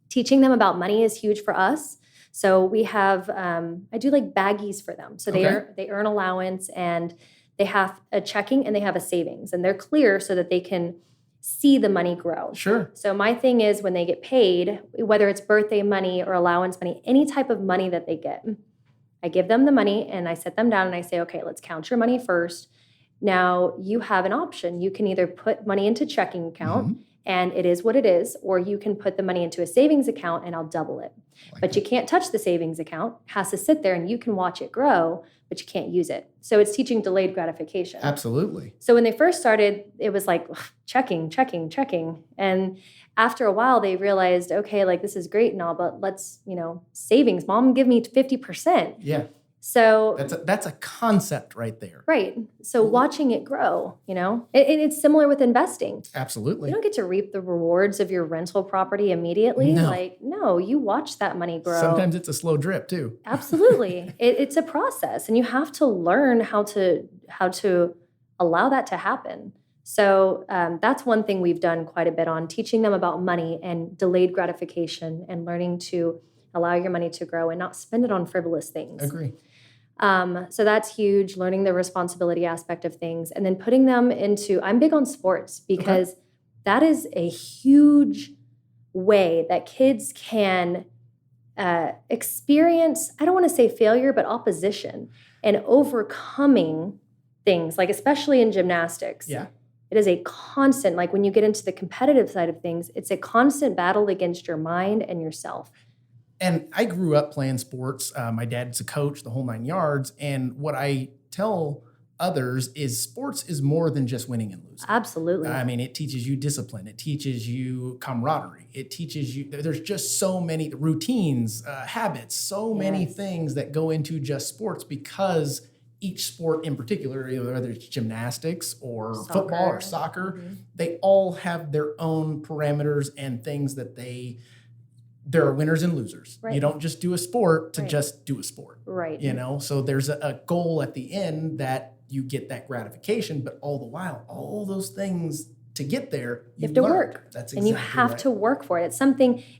Teaching them about money is huge for us. So we have, I do like baggies for them. So they earn allowance and they have a checking and they have a savings and they're clear so that they can see the money grow. Sure. So my thing is when they get paid, whether it's birthday money or allowance money, any type of money that they get, I give them the money and I set them down and I say, okay, let's count your money first. Now you have an option. You can either put money into checking account and it is what it is, or you can put the money into a savings account and I'll double it. But you can't touch the savings account. It has to sit there and you can watch it grow, but you can't use it. So it's teaching delayed gratification. Absolutely. So when they first started, it was like checking. And after a while, they realized, okay, like this is great and all, but let's, savings. Mom, give me 50%. Yeah. So that's a concept right there. Right. So watching it grow, and it's similar with investing. Absolutely. You don't get to reap the rewards of your rental property immediately. No. No, you watch that money grow. Sometimes it's a slow drip too. Absolutely. It's a process and you have to learn how to allow that to happen. So that's one thing we've done quite a bit on, teaching them about money and delayed gratification and learning to allow your money to grow and not spend it on frivolous things. Agree. So that's huge, learning the responsibility aspect of things and then putting them into, I'm big on sports because that is a huge way that kids can experience, I don't want to say failure, but opposition and overcoming things, like especially in gymnastics. Yeah. It is a constant, like when you get into the competitive side of things, it's a constant battle against your mind and yourself. And I grew up playing sports. My dad's a coach, the whole 9 yards. And what I tell others is sports is more than just winning and losing. Absolutely. I mean, it teaches you discipline. It teaches you camaraderie. It teaches you, there's just so many routines, habits, so many things that go into just sports because each sport in particular, whether it's gymnastics or football or soccer, they all have their own parameters and things that there are winners and losers. Right. You don't just do a sport to just do a sport. Right. So there's a goal at the end that you get that gratification, but all the while, all those things to get there, you have to work. That's exactly and you have to work for it.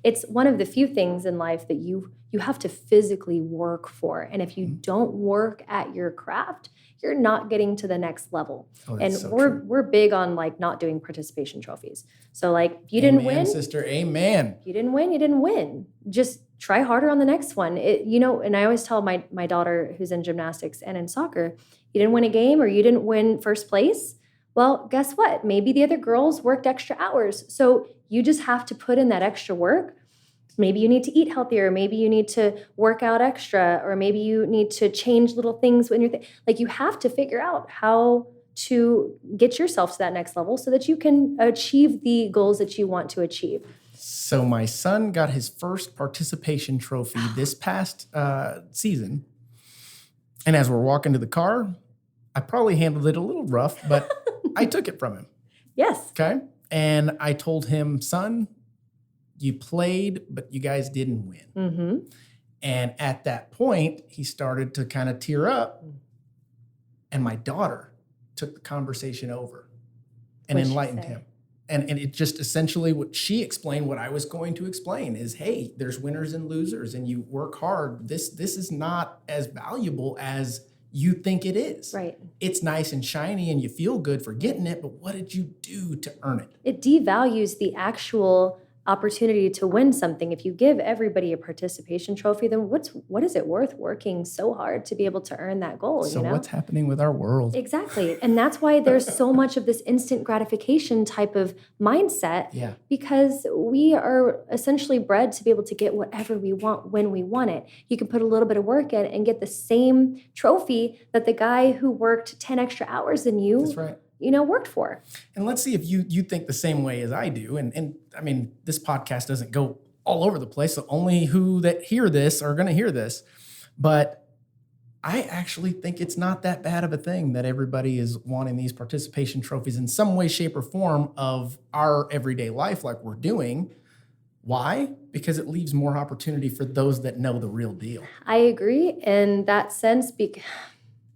It's one of the few things in life that you you have to physically work for. And if you don't work at your craft, you're not getting to the next level. Oh, and that's so we're true. we're big on like not doing participation trophies. So like if you didn't win, sister, amen. If you didn't win, you didn't win. Just try harder on the next one. And I always tell my daughter who's in gymnastics and in soccer, you didn't win a game or you didn't win first place. Well, guess what? Maybe the other girls worked extra hours. So you just have to put in that extra work. Maybe you need to eat healthier. Maybe you need to work out extra, or maybe you need to change little things when you're like, you have to figure out how to get yourself to that next level so that you can achieve the goals that you want to achieve. So my son got his first participation trophy this past season. And as we're walking to the car, I probably handled it a little rough, but I took it from him. Yes. Okay. And I told him, son, you played, but you guys didn't win. Mm-hmm. And at that point, he started to kind of tear up. And my daughter took the conversation over and enlightened him. And it just essentially what she explained, what I was going to explain is, hey, there's winners and losers and you work hard. This is not as valuable as you think it is. Right. It's nice and shiny and you feel good for getting it, but what did you do to earn it? It devalues the actual opportunity to win something. If you give everybody a participation trophy, then what is it worth working so hard to be able to earn that goal? So what's happening with our world? Exactly. And that's why there's so much of this instant gratification type of mindset. Yeah. Because we are essentially bred to be able to get whatever we want when we want it. You can put a little bit of work in and get the same trophy that the guy who worked 10 extra hours than you That's right. Worked for. And let's see if you think the same way as I do. And I mean, this podcast doesn't go all over the place, so only who that hear this are going to hear this. But I actually think it's not that bad of a thing that everybody is wanting these participation trophies in some way, shape, or form of our everyday life like we're doing. Why? Because it leaves more opportunity for those that know the real deal. I agree in that sense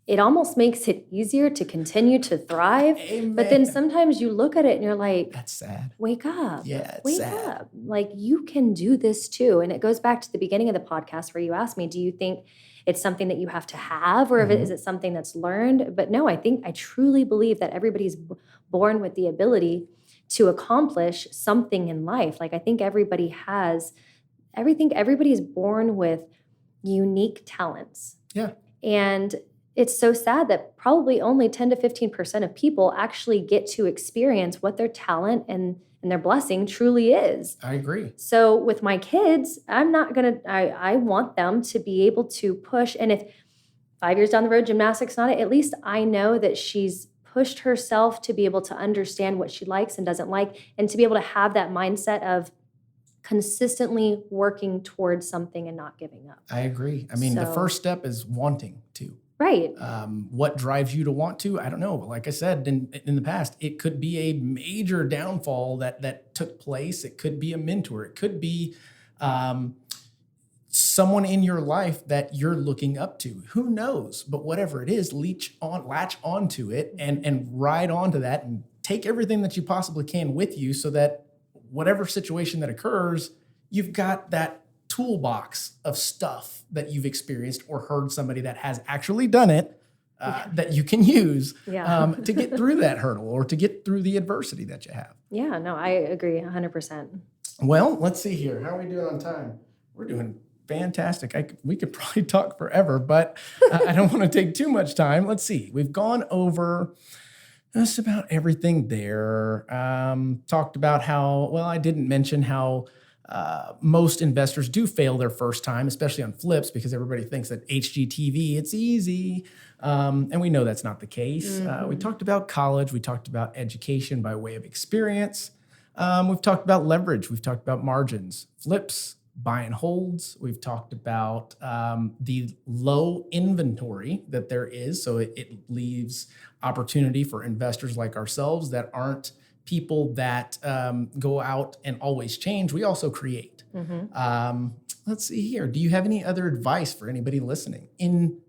it almost makes it easier to continue to thrive. Amen. But then sometimes you look at it and you're like, that's sad. Wake up. Yeah, wake up. Like you can do this too. And it goes back to the beginning of the podcast where you asked me, do you think it's something that you have to have or is it something that's learned? But no, I truly believe that everybody's born with the ability to accomplish something in life. Like I think everybody's born with unique talents. Yeah. And it's so sad that probably only 10 to 15% of people actually get to experience what their talent and their blessing truly is. I agree. So with my kids, I want them to be able to push. And if 5 years down the road, gymnastics not it, at least I know that she's pushed herself to be able to understand what she likes and doesn't like, and to be able to have that mindset of consistently working towards something and not giving up. I agree. I mean, the first step is wanting to. Right. What drives you to want to? I don't know. Like I said in the past, it could be a major downfall that took place. It could be a mentor. It could be someone in your life that you're looking up to. Who knows? But whatever it is, latch onto it and ride onto that and take everything that you possibly can with you so that whatever situation that occurs, you've got that toolbox of stuff that you've experienced or heard somebody that has actually done it that you can use to get through that hurdle or to get through the adversity that you have. Yeah, no, I agree 100%. Well, let's see here. How are we doing on time? We're doing fantastic. We could probably talk forever, but I don't want to take too much time. Let's see. We've gone over just about everything there. Talked about I didn't mention how most investors do fail their first time, especially on flips, because everybody thinks that HGTV, it's easy. And we know that's not the case. We talked about college. We talked about education by way of experience. We've talked about leverage. We've talked about margins, flips, buy and holds. We've talked about the low inventory that there is. So it leaves opportunity for investors like ourselves that aren't people that go out and always change. We also create. Let's see here. Do you have any other advice for anybody listening in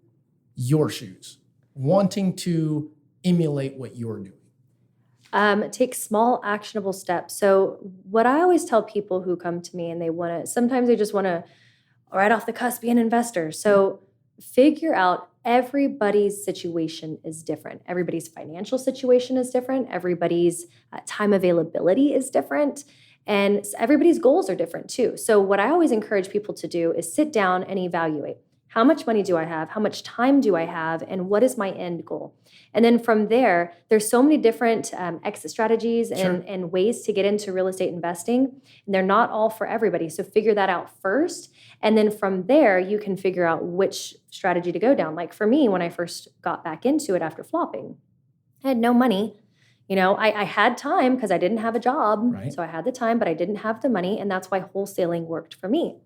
your shoes, wanting to emulate what you're doing? Take small actionable steps. So what I always tell people who come to me and sometimes they just want to right off the cusp be an investor. So figure out everybody's situation is different. Everybody's financial situation is different. Everybody's time availability is different. And everybody's goals are different too. So what I always encourage people to do is sit down and evaluate. How much money do I have? How much time do I have? And what is my end goal? And then from there, there's so many different exit strategies and ways to get into real estate investing. And they're not all for everybody. So figure that out first. And then from there, you can figure out which strategy to go down. Like for me, when I first got back into it after flopping, I had no money. I had time because I didn't have a job. Right. So I had the time, but I didn't have the money. And that's why wholesaling worked for me.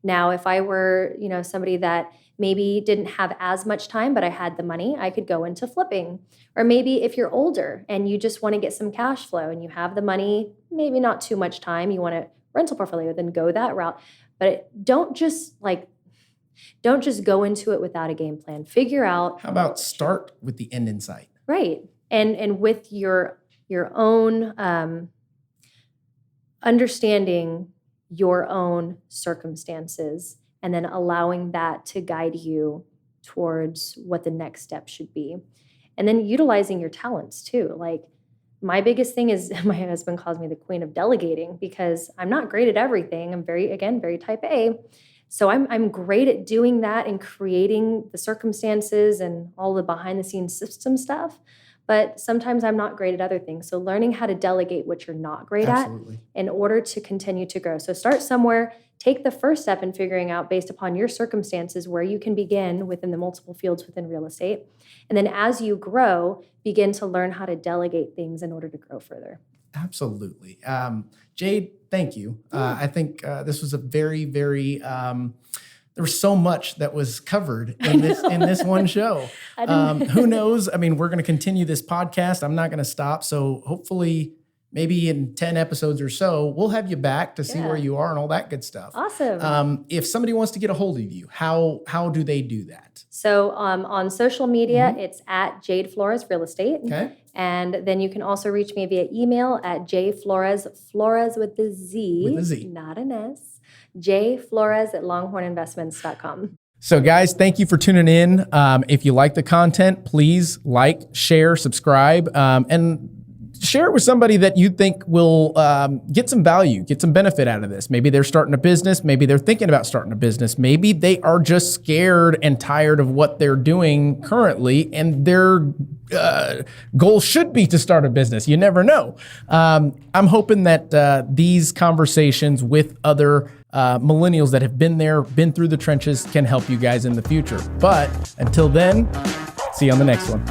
Now, if I were, somebody that maybe didn't have as much time, but I had the money, I could go into flipping. Or maybe if you're older and you just want to get some cash flow and you have the money, maybe not too much time, you want a rental portfolio, then go that route. But don't just go into it without a game plan. Figure out. How about start with the end in sight? Right. And with your own understanding your own circumstances, and then allowing that to guide you towards what the next step should be. And then utilizing your talents too. Like my biggest thing is my husband calls me the queen of delegating because I'm not great at everything. I'm very type A. So I'm great at doing that and creating the circumstances and all the behind the scenes system stuff. But sometimes I'm not great at other things. So learning how to delegate what you're not great Absolutely. at in order to continue to grow. So start somewhere, take the first step in figuring out based upon your circumstances where you can begin within the multiple fields within real estate. And then as you grow, begin to learn how to delegate things in order to grow further. Absolutely. Jade, thank you. I think this was a very, very... there was so much that was covered in this one show. Who knows? I mean, we're going to continue this podcast. I'm not going to stop. So hopefully maybe in 10 episodes or so, we'll have you back to see where you are and all that good stuff. Awesome. If somebody wants to get a hold of you, how do they do that? So on social media, it's at Jade Florez Real Estate. Okay. And then you can also reach me via email at Florez with the Z. With a Z. Not an S. jflorez@longhorninvestments.com. So guys, thank you for tuning in. If you like the content, please like, share, subscribe, and share it with somebody that you think will get some value, get some benefit out of this. Maybe they're starting a business. Maybe they're thinking about starting a business. Maybe they are just scared and tired of what they're doing currently, and their goal should be to start a business. You never know. I'm hoping that these conversations with other millennials that have been through the trenches can help you guys in the future. But until then, see you on the next one.